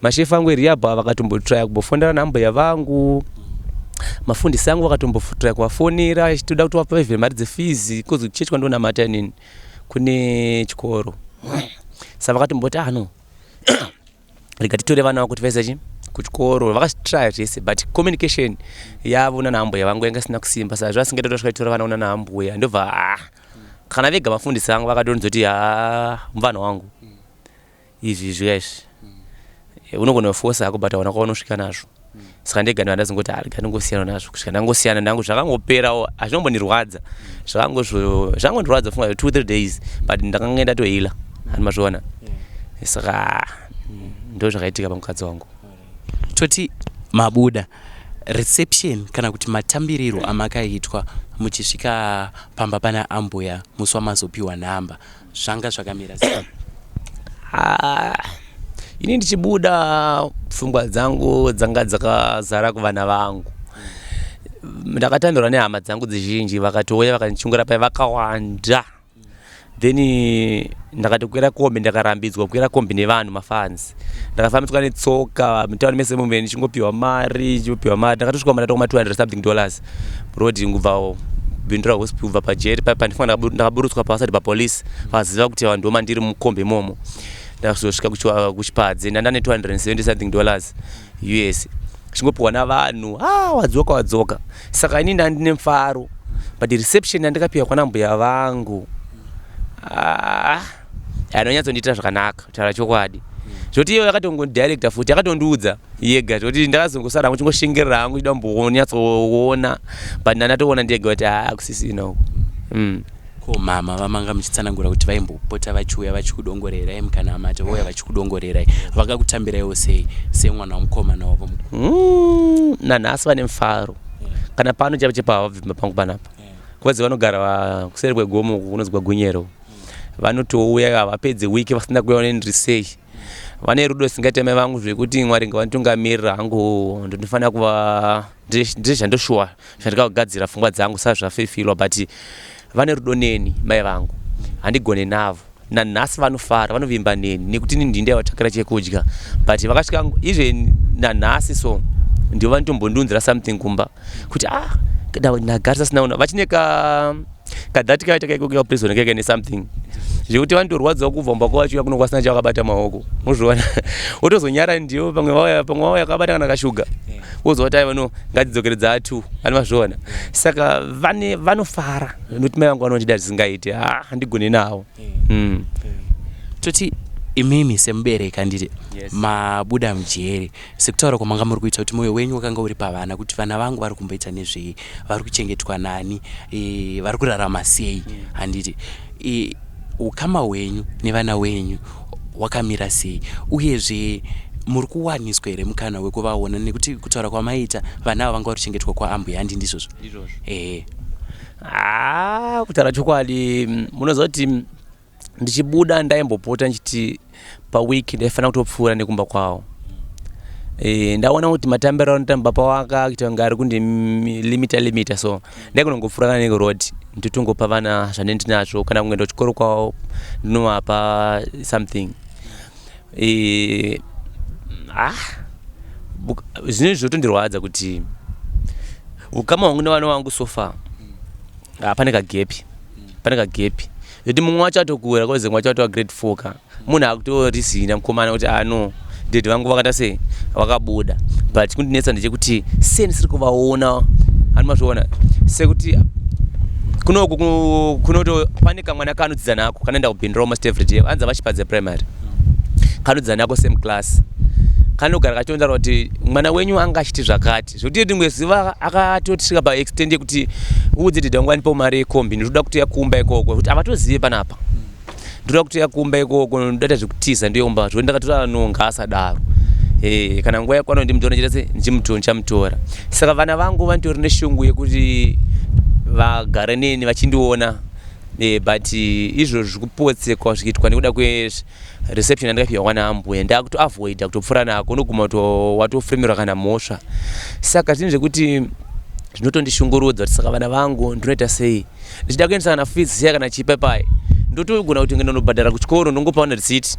mashefu angu eriabha vakatombotrya kumbofondera nambuya vangu mafundisi angu vakatombotrya kuvafonera achitoda kuti vapa even mari dzefees kozi chechi kwandonamata nini kune chikoro saka vakatomboti no rega titore vana vako kuti vaisa kuchikoro vakatry zvese but communication yavo nanambuya vangu yanga isina kusimba saka zvasingatoita zvakaitora vana una naambuya ndobva kana vega vafundisi vangu vakadonzoti muvana wangu izvi zviyaizvi unogona kufosa hako but aona kwaunosvika nazvo saka ndega ndandazongoti rega ndingosiyana nazvo kusvika ndangosiyana ndangu zvakangoperawo hazvinombondirwadza zvakangondirwadza funga 2-3 days but ndakanga ndatohila hani mazviona saka ndo zvakaitika pamukadzi wangu. Toti mabuda reception kana kuti matambiriro amakaitwa muchisvika pamba pana ambuya musi wamazopiwa namba zvanga zvakamira sei? Ini ndichibuda pfungwa dzangu dzanga dzakazara kuvana vangu ndakatambirwa nehama dzangu dzizhinji vakatouya vakanichungura pai vakawanda then ndakatokwira kombi ndakarambidzwa kukwira kombi nevanhu mafans ndakafambidzwa netsoka mutauni mese mumbe ndichingopiwa mari ndakatosvika mandatoko $200 something road ngubva bindura hospital kubva pajet pandifunga ndakaburutswa pasati papolisi vaziva kuti vanhu ndoma ndiri mukombi imomo ndakazosvika kuchipadze ndandane $270 something US chingopiwa navanhu wadzoka saka ini ndandine mfaro but reception yandikapiwa kwanambuya vangu anonyatsondiita zvakanaka kutaura chokwadi zvoti iyo yakatongodirecta futi yakatondiudza yega zvoti ndakazongosara kuchingoshingerera hangu chida kumbonyatsoona but ndandatoona ndega kuti kusisina uku ko mama vamanga muchitsanangura kuti vaimbopota vachiuya vachikudongorerai mukana amati vauya vachikudongorerai vakakutambiraiwo sei semwana womukomana wavo nanhasi vane mufaro kana pano chavo chepavabvima pangu panapa kozi vanogara kuseri kwegomo kunonzi Gunyero vanotouya havapedze wiki vasina kuyaonenri sei vane rudo singaite mai vangu zvekuti Mwari ngavanitungamirira hangu ndinofanira kuva ndiri zvandoshuwa zvandikagadzira pfungwa dzangu saka zvafefilwa but vane rudo neni mai vangu handigone navo nanhasi vanofara vanovimba neni nekuti ndindawatakira chekudya but vakasvika even nanhasi so ndivo vanitombondiunzira something kumba kuti nagarisa sinaona vachine kadhati kaita kaikuka prison keke ne something zvekuti vanotorwadzawo kuvhomba kwacho kuno kwasina chakabata maoko muzviona wotozonyara ndiwo pamwe wauya akabata kana kashuga wozoti vano ngadzidzokeredza atu vanomazviona saka vanofara nokuti mai vangu vanondida zvisingaiti handigoni nawo toti imimi semubereki anditi mabuda mujeri sekutaura kwamanga muri kuita kuti mwoyo wenyu wakanga uri pavana kuti vana vangu vari kumboita nezvei vari kuchengetwa nani vari kurarama sei handiti ukama hwenyu nevana venyu wakamira sei uyezve muri kuwaniswa here mukana wekuvaona nekuti kutaura kwamaita vana ava vanga vari kuchengetwa kwaambuya handi ndizvozvo kutaura chokwadi munozoti ndichibuda ndaimbopota nchiti pawiki ndaifanira kutopfuura nekumba kwavo ndaona kuti matambiro anotamba pawaka kuita kunge ari kundilimita so ndaikunongopfuura kana neroad nditongopa vana zvanenge ndinazvo kana kunge ndochikoro kwavo ndinovapa something zvinhu zvotondirwadza kuti ukama hwangu nevana vangu sofa pane kagepi kuti mumwe wacho atokura koze mumwe wacho atova grade 4 ka munhu akutorizina mukomana kuti no dedhi vangu vakata sei vakabuda but kundinetsa ndechekuti sei ndisiri kuvaona hanimazviona sekuti kunoku pane kamwana kanodzidza nako kanoenda kubhindura almost every day anza vachipadze primary kanodzidza nako same class kanogara kachionzara kuti mwana wenyu anga achiti zvakati zvokuti rimwe zuva akatotisvika paextend yekuti udze dedhi wangu anipawo mari yekombi ndinoda kuti yakumba ikoko kuti havatozive panapa ndoda kuti yakumba ikoko ndoda zvekutiza ndiomba zvo ndakatora nonga asadaro kana nguva yakwana ndimutora chitase ndichamutora saka vana vangu vanitori neshungu yekuti vagare neni vachindiona but izvo zvikupotsekwa zvichiitwa nekuda kwereception andakapiwa wana ambuya ndakutoavoida kutopfuura nako unoguma watofremerwa kana mhosva saka zvinhu zvekuti zvinotondishungurudza kuti saka vana vangu ndinoita sei ndichida kuendesa kana fees siya kana chipepai ndotogona kuti ngendonobhadhara kuchikoro ndongopaona risiti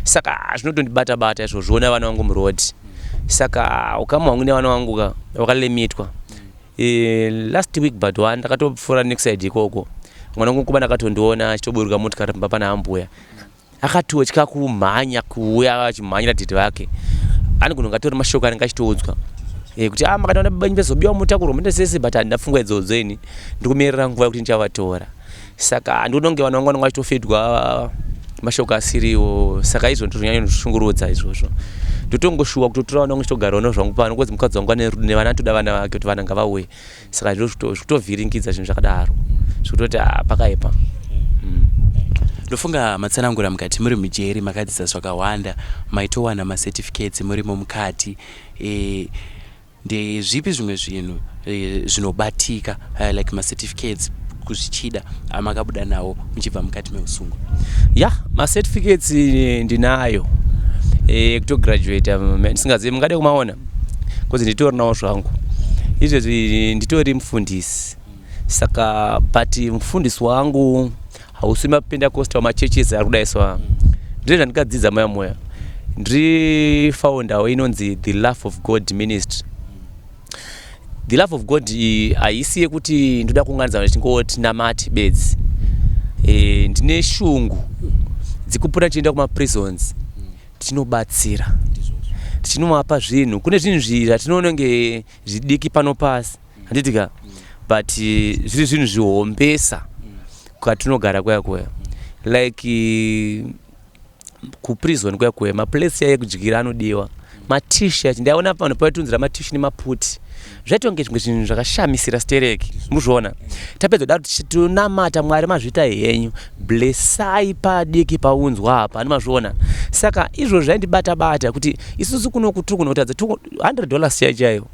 saka zvinotondibata izvo zvoona vana vangu muroad saka ukama hwangu nevana vangu wakalimitwa last week but one ndakatopfuura nekuside ikoko mwana wangu kuba ndakatondiona achitoburuka motikari pamba pana ambuya akatotya kumhanya kuuya achimhanyira dedhi vake anogona ngatori mashoko anenge achitoudzwa kuti makataona baba vezobiwa mutakuro mende sese but handinapfungwa idzodzeni ndikumirira nguva yekuti ndichavatora saka ndinonge vana vangu vanenge vachitofedwa mashoko asiriwo saka izvo ndozvonyanyondishungurudza izvozvo ndotongoshuwa kutotora vana vangu chitogarawo nazvo zvangu pano kozi mukadzi wangu nevana toda vana vake kuti vana ngavauye saka zvikutovhiringidza zvinhu zvakadaro zvekutoti pakaipa ndofunga matsanangura mukati muri mujeri makadzidza zvakawanda maitowana macertificates murimo mukati ndezvipi zvimwe zvinhu zvinobatika like macertificates kuzvichida amakabuda nawo muchibva mukati meusungu macertificates ndinayo kutograduata ndisingazivi mungade kumaona kozi nditori nawo zvangu izvezvi nditori mufundisi saka but mufundisi wangu hausi mapentecost wamachurches ari kudaiswa ndiri zvandikadzidza moya moya ndiri founder inonzi the love of god ministry. The love of god haisi yekuti ndoda kuunganidza ndingoti namati bedzi ndine shungu dzikupura tichienda kumaprisons tinobatsira tichinovapa zvinhu kune zvinhu zvatinoonenge zvidiki pano pasi handitika but zviri zvinhu zvihombesa kwatinogara kuya like kuprison kuya maplace yaye kudyira anodiwa matshirt ndaona pano paitunzira matshirt nemaputi zvatonge zvimwe zvinhu zvakashamisira stereki muzviona tapedza da tunamata mwari mazvita henyu blessai padiki paunzwa apa animazviona saka izvo zvaindibata kuti isusu kuno kutiri kunotadza $100 chaiyo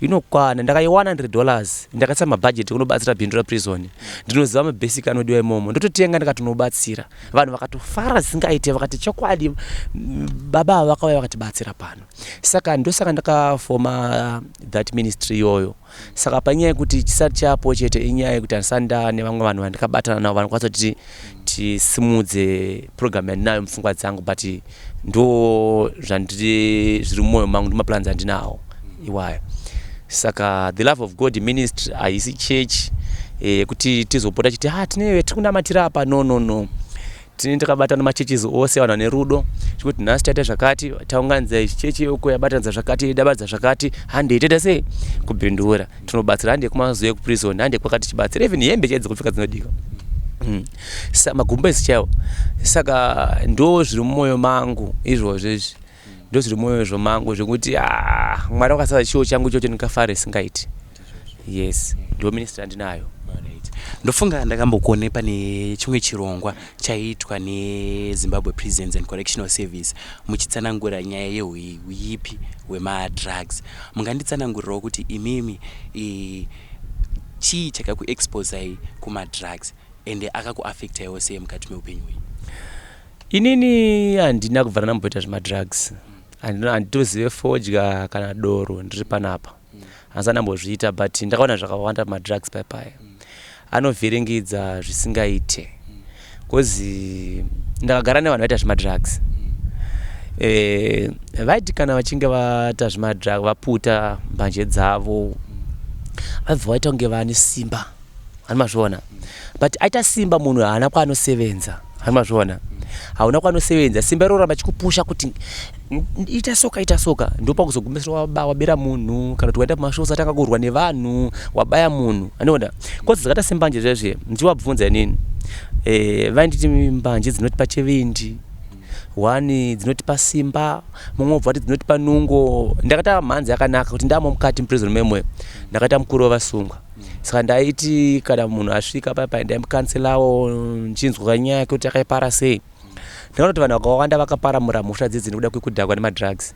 inokwana ndakaiwana $100 ndakatsa mabudget kunobatsira bhindura prison ndinoziva mabasic anodiwa imomo ndototenga ndikatonobatsira vanhu vakatofara zvisingaite vakati chokwadi baba vakauya vakatibatsira pano saka ndosaka ndakafoma that ministry iyoyo saka panyaya yekuti chisati chapo chete inyaya yekuti handisanda nevamwe vanhu vandikabatana navo vanokwanisa kuti tisimudze program yandinayo mupfungwa dzangu but ndo zviri mumwoyo mangu ndimaplans andinawo iwayo saka the love of god ministry haisi church kuti tizopota chiti tinewe tiri kunamatira apa no tini takabatana machechizi ose vanhu vane rudo zvekuti nhasi taita zvakati taunganidza chechi yeuko yabatanidza zvakati dabaridza zvakati handei toita sei kubhindura tinobatsira handei kumazuva ekuprison handei kwakati tichibatsira even hembe chaidzi kupfeka dzinodika magumbezi chaiwo saka ndo zviri mumwoyo mangu izvozvo izvi ndo zviri mumwoyo mangu zvekuti mwari wakasadza chiwo changu ichocho ndingafare singaiti yes ndo ministry andinayo. Ndofunga ndakambokuone pane chimwe chirongwa chaitwa neZimbabwe Prisons and Correctional Service muchitsanangura nyaya yehuipi hwemadrugs. Munganditsanangurirawo kuti imimi chii chakakuexposai kumadrugs ende akakuaffectaiwo sei mukati meupenyu hwenyu? Inini handina kubvara namboita zvemadrugs, handitozive fodya kana doro ndiri panapa, handisati ndambozviita, but ndakaona zvakawanda madrugs paya anovhiringidza zvisingaite kozi ndakagara nevanhu vaita zvemadrugs vaiti kana vachinge vaita zvemadrugs vaputa mbanje dzavo vabva vaita kunge vane simba, hani mazviona, but aita simba munhu haana kwaanosevenza, hani mazviona, hauna kwaanosevenza, simba iroramba chikupusha kuti ita soka ndopakuzogumisira wabira munhu kana kuti waenda pamashosa atanga kurwa nevanhu wabaya munhu, anoona kozi dzakaita sembanje zvezve ndichivabvunza inini vainditi mbanje dzinotipa chevindi, wani dzinotipa simba, mumwe wobva kuti dzinotipa nungo. Ndakaita mhanzi yakanaka kuti ndamo mukati muprison memwe ndakaita mukuru wavasungwa, saka ndaiti kana munhu asvika papa ndaimukanselawo nchinzwa nyaya yake kuti akaipara sei. Ndakaona kuti vanhu vakawanda vakaparamura mhosva dzidzi nekuda kwekudhakwa nemadrugs.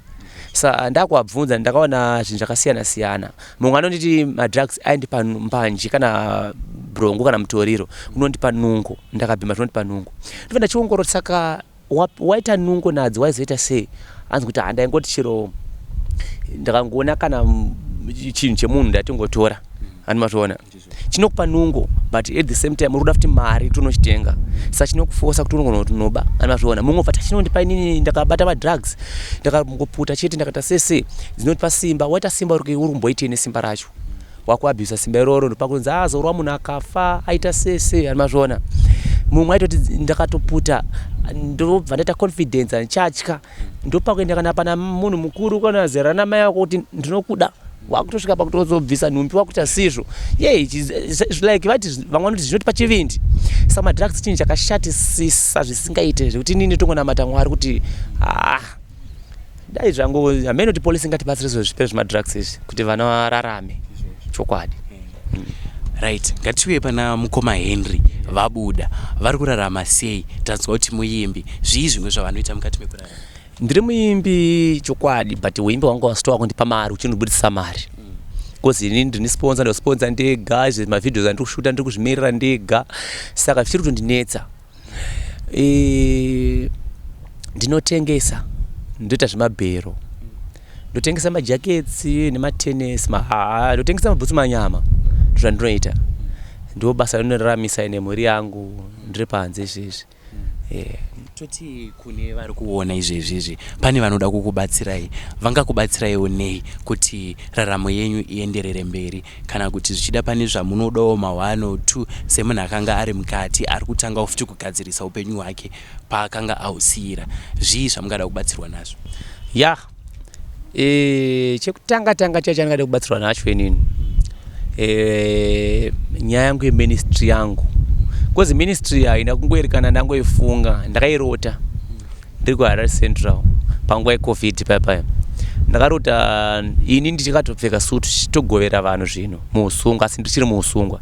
Saka ndakuvabvunza ndakaona zvinhu zvakasiyana siyana. Mumwe anonditi madrugs aindipa mbanje kana brongo kana mutoriro, unondipa nungo, ndakabhema zvinondipa nungo. Ndobva ndachiongorora saka waita nungo nadzo waizoita sei? Anzi kuti handaingoti chero ndakangoona kana chinhu chemunhu ndatingotora, hani mazviona, chinokupa nungo but at the same time unoda futi mari kuti unochitenga, saka chinokufosa kuti unoba, hani mazviona. Mumwe bva chinondipa inini ndakabata madrugs ndakangoputa chete ndakaita sese dzinotipa simba, waita simba uri kumboitei nesimba racho, wakuabhisa simba iroro ndopakunzi zorwa munhu akafa aita sese, hani mazviona. Mumwe aitoti ndakatoputa ndobva ndaita confidence andichatya, ndopakuenda kana pana munhu mukuru kana zera namai ako kuti ndinokuda, wakutosvika pakutozobvisa nhumbi wakuita sizvo, like vati vamwe vanoti zvinotipa chivindi. Saka madrugs chinhu chakashatisisa zvisingaite zvekuti inini tongonamata Mwari kuti dai zvangu hamene kuti polisi ngatibatsire zvipere zvemadrugs izvi kuti vana vararame chokwadi. Right, ngatiwe pana mukoma Henry vabuda vari kurarama sei? Tanzwa kuti muimbi, zvii zvimwe zvavanoita mukati mekurarama? Ndiri muimbi chokwadi, but uimbi wangu wasitowa kundipa mari, uchinobudisa mari. Kozi inini ndini sponsor, ndosponsor ndega, mavideos andiri kushuta ndiri kuzvimirira ndega, saka zvichiri kutondinetsa. Ndinotengesa, ndoita zvemabhero, ndotengesa majaketsi nematenesi, ndotengesa mabhutsu manyama, ndozvandinoita. Ndo basa rinoraramisa nemhuri yangu ndiri panze izvezvi. Toti kune vari kuona izvezvi pane vanoda kukubatsirai, vangakubatsiraiwo nei kuti raramo yenyu ienderere mberi, kana kuti zvichida pane zvamunodawo ma1 or 2 semunhu akanga ari mukati ari kutanga futi kugadzirisa upenyu hwake paakanga ausiyira, zvii zvamungada kubatsirwa nazvo? Chekutanga chacho chandingada kubatsirwa nacho inini nyaya yangu yeministry yangu, kozi ministry haina kungoiri kana ndangoifunga, ndakairota ndiri kuHarare Central panguva yeCovid paya. Ndakarota ini ndichakatopfeka sutu chitogovera vanhu zvino muusungwa, asi ndichiri muusungwa,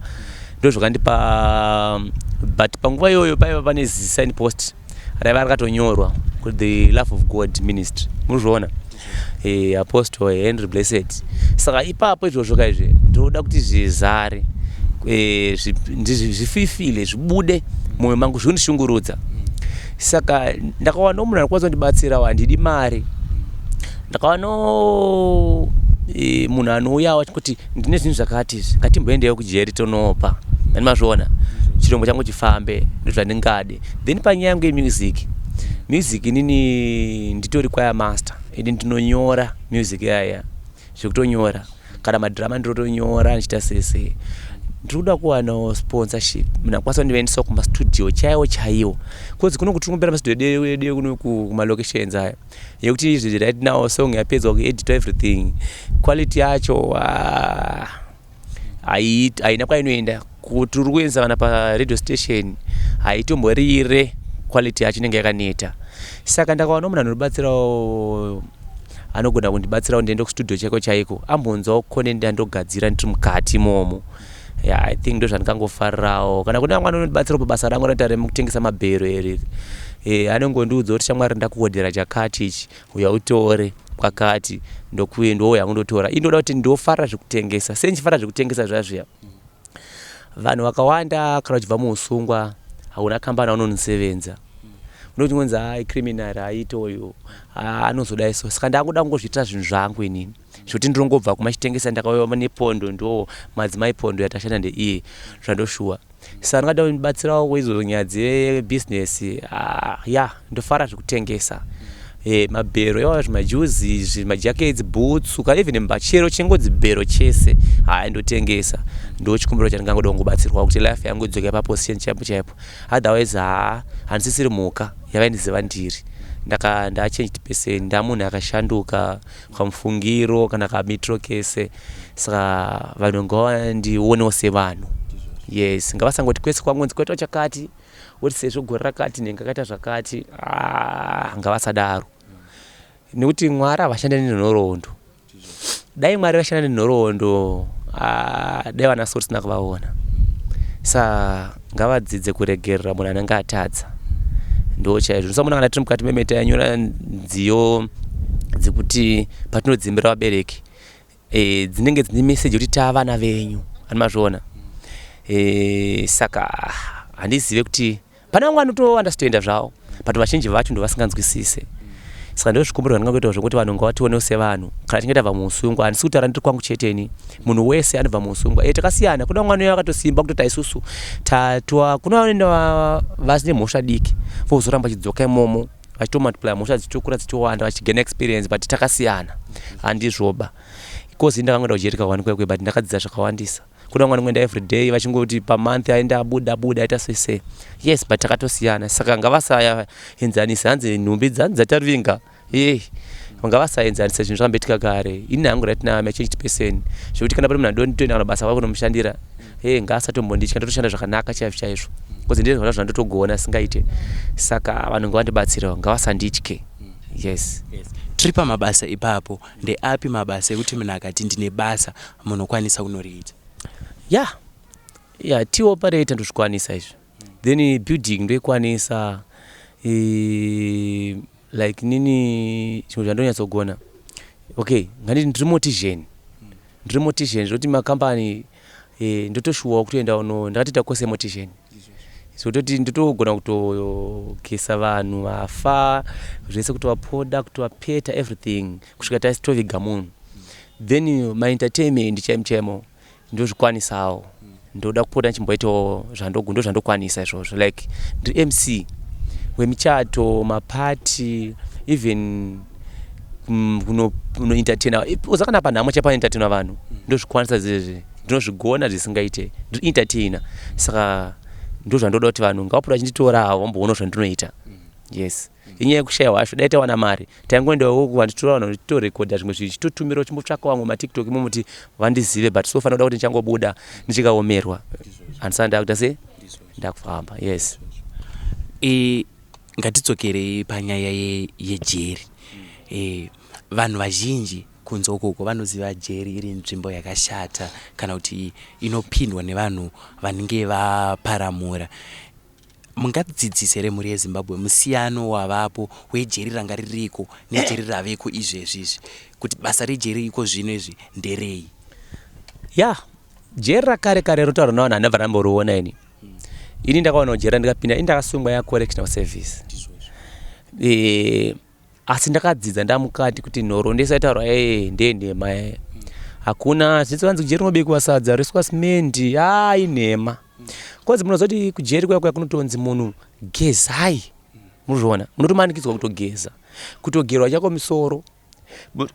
ndo zvakandipa. But panguva iyoyo paiva pane sign post raiva rakatonyorwa kuti the love of God ministry, muzviona, Apostle Henry Blessed. Saka ipapo izvozvo kaizve ndoda kuti zvizare, zvififile, zvibude mumwoyo mangu, zvinondishungurudza. Saka ndakawana munhu anokwanisa kundibatsira, handidi mari. Ndakawana munhu anouya kuti ndine zvinhu zvakati, ngatimboendewo kujeri tonopa, hani mazviona, chirongwa changu chifambe, ndozvandingade. Then panyaya yangu yemusic, inini nditori choir master, ini ndinonyora music yaya, zvekutonyora, kana madhirama ndinotonyora ndichita sese. ndikuda kuwana sponsorship munakwanisa kundiendesa kumastudio chaiwo cause kuno kutungumbira mastudio edu kuno kuma locations aya yekuti izvi right now song yapedzwa kuedit everything quality yacho aina kwainoenda kuti uri kuenza vana pa radio station haitomborire quality yacho inenge yakaneta saka ndakawana munhu anobatsirawo anogona kundibatsirawo ndiende kustudio chaiko ambonzawo kone ndandogadzira ndiri mukati imomo I think ndo zvandingangofarirawo kana kune amwe anondibatsirawo pabasa rangu rinoita remukutengesa mabhero ere anongondiudza kuti shamwari ndakuhodhera chakati ichi uya utore kwakati ndokuendwa yakundotora indoda kuti ndofarira zvekutengesa senchifara zvekutengesa zvazviya vanhu vakawanda kana uchibva muusungwa hauna kambani aunonisevenza unoti ngonzi criminal aitoyo anozodai so saka ndakuda kungozviita zvinhu zvangu inini zvekuti ndinongobva kumachitengesa ndakauya nepondo ndo madzimai pondo yatashanda ndeiye zvandoshuwa saka ndingada kundibatsirawo izo nyaya dzebusiness ndofara zvekutengesa mabhero yawa zvimajuzi zvimajakets boots kana even mbachero chingodzibhero chese ndotengesa ndo chikumbiro chandingangoda kungobatsirwa kuti life yangu idzoke paposition chaipo otherwise handisisiri mhuka yavaindiziva ndiri ndachanged person ndamunhu akashanduka kamufungiro kana kamitiro kese saka vanhu ngavandionewo sevanhu yes ngavasangoti kwese kwangonzi kwaitawo chakati woti sezvo gore rakati nhenga akaita zvakati ngavasadaro nekuti mwari havashanda nenhoroondo dai mwari vashanda nenhoroondo dai vanasoti sina kuvaona saka ngavadzidze kuregerera munhu anenge atadza ndo chaizvo ndisa munhu kana tiri mukati memeta yanyora nziyo dzekuti patinodzimbira vabereki dzinenge dzine meseji yekuti taavana venyu animazviona saka handizive kuti pane vamwe vanotounderstanda zvavo but vazhinji vacho ndo vasinganzwisise saka ndo zvikumbiro zvandingangoitawo zvokuti vanhu ngavationewo sevanhu kana tinge tabva muusungwa handisi kutaura ndiri kwangu cheteni munhu wese anobva muusungwa takasiyana kuna vamwe vanouya vakatosimba kutota isusu kuna vanoenda vasine mhosva diki vozoramba vachidzoka imomo vachitomultiply mhosva dzichitokura dzichiwanda vachigena experience but takasiyana handizvoba kozi ndakangoenda kujereka wani kwekwe but ndakadzidza zvakawandisa kuna vamwe vanoenda everyday vachingoti pamonth aenda abuda aita sese yes but takatosiyana saka ngavasaenzanisa hanzi nhumbi dzanzi dzatavinga ngavasaenzanisa zvinhu zvakambetika kare ini hangu right now I'm a changed person zvekuti kana pane munhu andonitoenda kana basa kwako nomushandira ngaasatombonditya ndatoshanda zvakanaka chaizvo kozi ndizvo zvazvo zvandotogona singaite saka vanhu ngavandibatsirawo ngavasanditye yes tiri pamabasa ipapo ndeapi mabasa ekuti munhu akati ndine basa munokwanisa kunoriita tioperator ndozvikwanisa izvi then building ndoikwanisa like nini chimwe zvandonyatsogona nganditi ndiri motizen zvekuti makambani ndotoshuwawo kutoenda uno ndakatoita kose motizen zototi ndotogona kutogesa vanhu vafa zvese kutovapoda kutovapeta everything kusvika tasitoviga munhu then maentertainment chaimo ndozvikwanisawo ndoda kupota nchimboitawo ndo zvandokwanisa izvozvo like ndiri MC wemichato mapati even kuno entertainer uzakana panhamo chapa entertainer vanhu ndozvikwanisa zvezvi ndinozvigona zvisingaite ndiri entertainer saka ndozvandoda kuti vanhu ngavapota vachinditora havo vamboona zvandinoita yes inyaya yekushaya hwazvo dai tawana mari taingoendawo kuvanditora vanhu vachitorekodha zvimwe zvichitotumirawo chimbotsvaka vamwe matiktok imomuti vandizive but sofanira kuda kuti ndichangobuda ndichikaomerwa handisana ndakuita se ndakufamba yes ngatidzokerei panyaya yejeri vanhu vazhinji kunze ukoko vanoziva jeri iri nzvimbo yakashata kana kuti inopindwa nevanhu vanenge vaparamura mungadzidzise remhuri yeZimbabwe musiyano wavapo wejeri ranga ririko nejeri raveko izvezvizvi kuti basa rejeri iko zvino izvi nderei jeri rakare kare rotaura navanhu handabva ramboriona ini ndakaona jeri ndikapinda indakasungwa yacorrectional service asi ndakadzidza ndamukati kuti nhoro ndesaitaurwa ndenhema hakuna zvitsivanzi kujeri rinobikwa sadza roiswa simendi inhema kozi munozoti kujeri kwaya kunotonzi munhu gezai munozviona munotomanikidzwa kutogeza kutogerwa chako misoro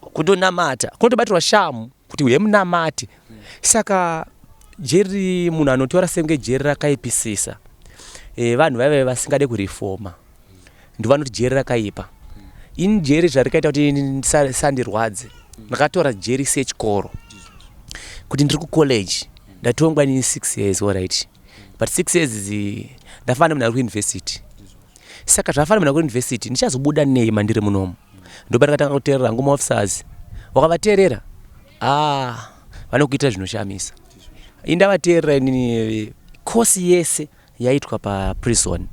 kutonamata kunotobatirwa shamu kuti uye munamate saka jeri munhu anotaura senge jeri rakaipisisa. Vanhu vaive vasingade kurifoma ndovanoti jeri rakaipa. Ini jeri zvarikaita kuti ndisandirwadze. Ndakatora jeri sechikoro kuti ndiri kucollege ndatongwa ni 6 years alright, but 6 years ndafana muna kuuniversity. Saka zvafana muna kuuniversity ndichazobuda nei mandiri munomu. Ndopa ndakatanga kuteerera ngoma officers wakavateerera vanokuita zvinoshamisa. Indavateerera inini kosi yese yaitwa paprison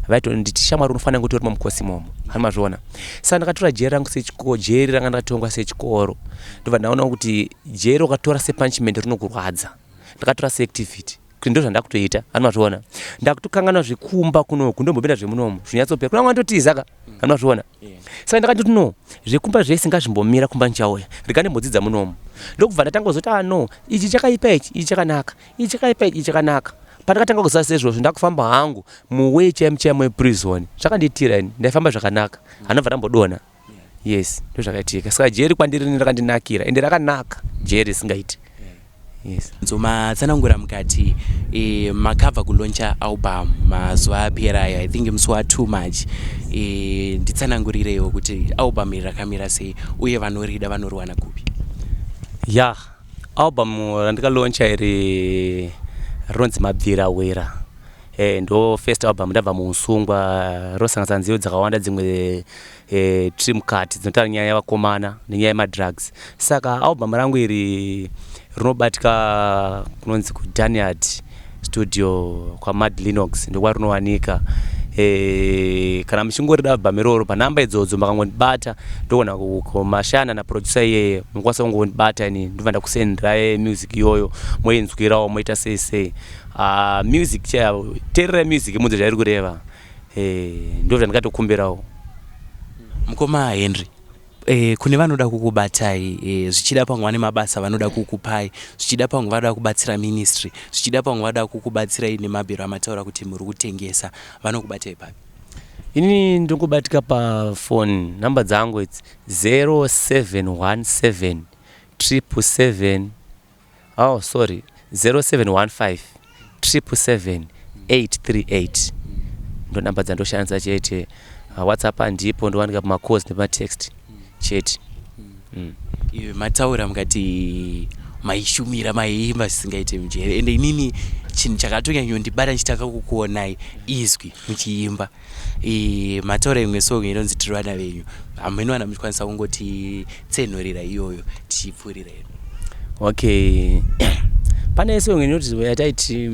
vaitoti nditi shamwari unofanira kuti uri mukosi momo hanimazviona. Saka ndakatora jeri rangu sechikoro, jeri ranga ndakatongwa sechikoro. Ndobva ndaona kuti jeri ukatora sepunishment rinokurwadza. Ndakatora seactivity kuti ndo zvandakutoita hanimazviona. Ndakutokanganwa zvekumba kunoku ndombopinda zvemunomu zvinyatsopera kuna mwandotiza hanimazviona. Saka ndakati no zvekumba zvese ngazvimbomira kumba ndichauya rikandimbodzidza munomu. Ndokubva ndatanga kuzoti no ichi chakaipa ichi chakanaka, ichi chakaipa ichi chakanaka. Pandakatanga kuziva sezvozvo ndakufamba hangu muway chaimo yeprison zvakandiitira ini ndaifamba zvakanaka hanobva ndambodona. Yes, ndo zvakaitika. Saka jeri kwandiri rakandinakira ende rakanaka jeri isingaiti. Yes. Matsanangura mukati makabva kuloncha album mazuva apera aya, I think musi wa2 March. Nditsanangurirewo kuti album iri rakamira sei uye vanorida vanoriwana kupi? Ya, album randikaloncha iri ronzi Mabvira Wera. Ndo first album ndabva muusungwa rosanganisa nziyo dzakawanda dzimwe trim cut dzinotaura nyaya yavakomana nenyaya yemadrugs. Saka album rangu iri rinobatika kunonzi kuDanyard studio kwa Mad Linux ndokwa rinowanika. Kana muchingorida album iroro panamba idzodzo makangondibata ndoona kumashana na producer iyeye mukwanisa kungondibata ini ndobva ndakusendera music iyoyo moinzwirawo moita sei. Music chayo teerera music munze zvairi kureva. Ndo zvandikatokumbirawo. Mukoma Henry, kune vanoda kukubatai zvichida pamwe vane mabasa vanoda kukupai, zvichida pamwe vanoda kubatsira ministry, zvichida pamwe vanoda kukubatsira ine mabhero amataura kuti muri kutengesa, vanokubatai papi? Ini ndikubatika pa phone number dzangu it's 0717 777 0715 777 838 ndo namba dzandoshandisa chete. WhatsApp ndipo ndowanika pamacourse nepamatext chete. Mataura mukati maishumira maimba zvisingaite mujeri, ende inini chinhu chakatonyanyondibata ndichitaka kukuonai izwi muchiimba. Mataura imwe song inonzi tiri vana venyu, amweni vana muchikwanisa kungoti tsenhorera iyoyo tichipfuurira ino. Okay. Pane song inoti yataiti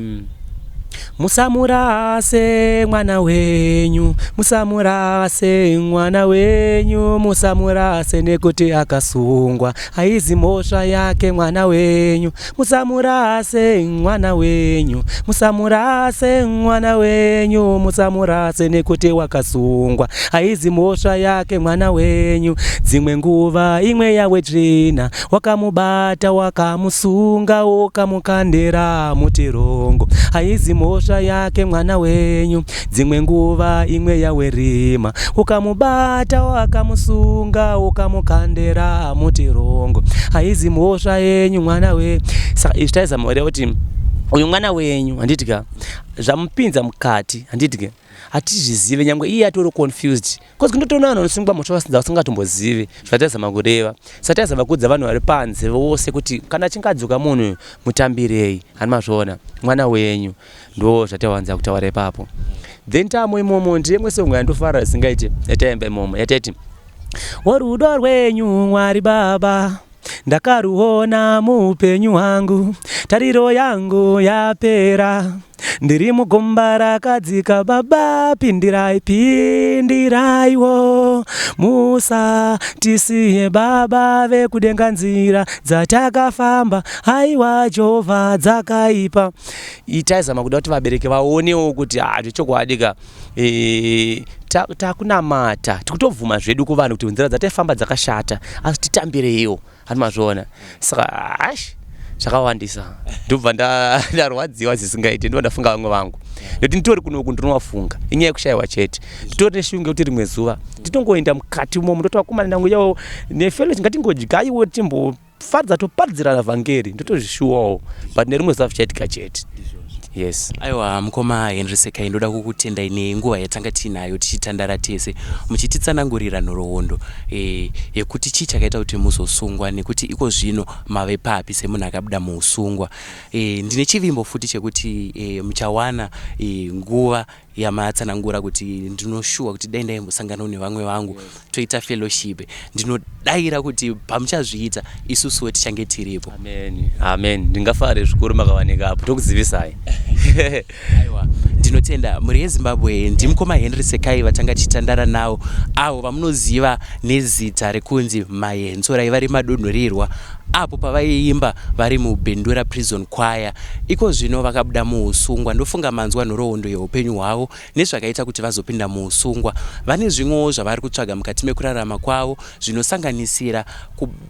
musamurase mwana wenyu, musamurase mwana wenyu, musamurase nekuti akasungwa haizi mhosva yake mwana wenyu, musamurase mwana wenyu, musamurase mwana wenyu, musamurase nekuti wakasungwa haizi mhosva yake mwana wenyu. Dzimwe nguva imwe yawe tsvina wakamubata wakamusunga wokamukandera mutirongo haizi mhosva yake mwana wenyu. Dzimwe nguva imwe yawe rima ukamubata wakamusunga ukamukandera mutirongo haizi mhosva yenyu mwana wenyu. Saka izvi taizama kuti uyu mwana wenyu handitika zvamupinza mukati handitika hatizvizive nyangwe iye atori confused because kundotoona vanhu vanosungwa mhosva vasingatombozivi zvataizama kureva. Saka taizama kuudza vanhu vari panze vose kuti kana achingadzoka munhu mutambirei hanimazviona mwana wenyu. Ndo zvatawanza kutaura ipapo. Then tamo imomo ndiyemwe song yandofarira isingaite yataimba imomo yataiti worudo rwenyu Mwari Baba ndakaruona muupenyu hwangu, tariro yangu yapera ndiri mugomba rakadzika Baba pindiraiwo musatisiye Baba vekudenga nzira dzatakafamba haiwa Jehovha dzakaipa. Taizama kuda kuti vabereki vaonewo kuti zvechokwadi takunamata tikutovhuma zvedu kuvanhu kuti nzira dzataifamba dzakashata asi titambireiwo hanimazviona. Saka zvakawandisa ndobva ndarwadziwa zvisingaiti ndo ndafunga vamwe vangu nekuti nditori kunoku ndinowafunga inyaya yekushayiwa chete nditori neshungu yekuti rimwe zuva nditongoenda mukati umomo ndoti vakomana ndangu yawo nefelo ngatingodyaiwo timbofaridza toparidzirana vhangeri ndotozvishuwawo but nerimwe zuva zvichaitika chete. Yes. Aiwa mukoma Henry Sekai ndoda kukutendai nenguva yatanga tinayo tichitandara tese muchititsanangurira nhoroondo yekuti chii chakaita kuti muzosungwa nekuti iko zvino mave papi semunhu akabuda muusungwa. Ndine chivimbo futi chekuti muchawana nguva yamatsanangura kuti ndinoshuwa kuti dai ndaimbosanganawo nevamwe vangu toita fellowship. Ndinodayira kuti pamuchazviita isusuwo tichange tiripo. Amen. Ndingafara zvikuru makawanikapo tokuzivisai. Aiwa ndinotenda muri yeZimbabwe ndimukoma Henry Sekai vatanga tichitandara nawo avo vamunoziva nezita rekunzi Mahenzo raiva rimadonhorirwa apo pavaiimba vari muBendura Prison Choir. Iko zvino vakabuda muusungwa ndofunga manzwa nhoroondo yeupenyu hwavo nezvakaita kuti vazopinda muusungwa. Vane zvimwewo zvavari kutsvaga mukati mekurarama kwavo zvinosanganisira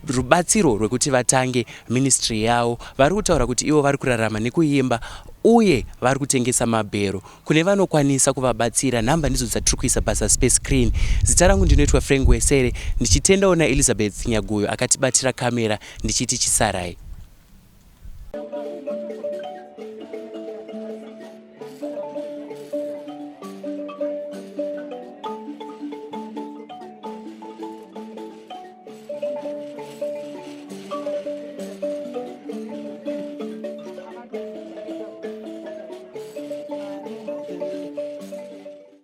rubatsiro rwekuti vatange ministry yavo. Vari kutaura kuti ivo vari kurarama nekuimba uye vari kutengesa mabhero. Kune vanokwanisa kuvabatsira nhamba ndidzo dzatiri kuisa pazasi screen. Zita rangu ndinoitwa Frank Wesere ndichitendawo naElizabeth Nyaguyo akatibatira kamera ndichiti chisarai.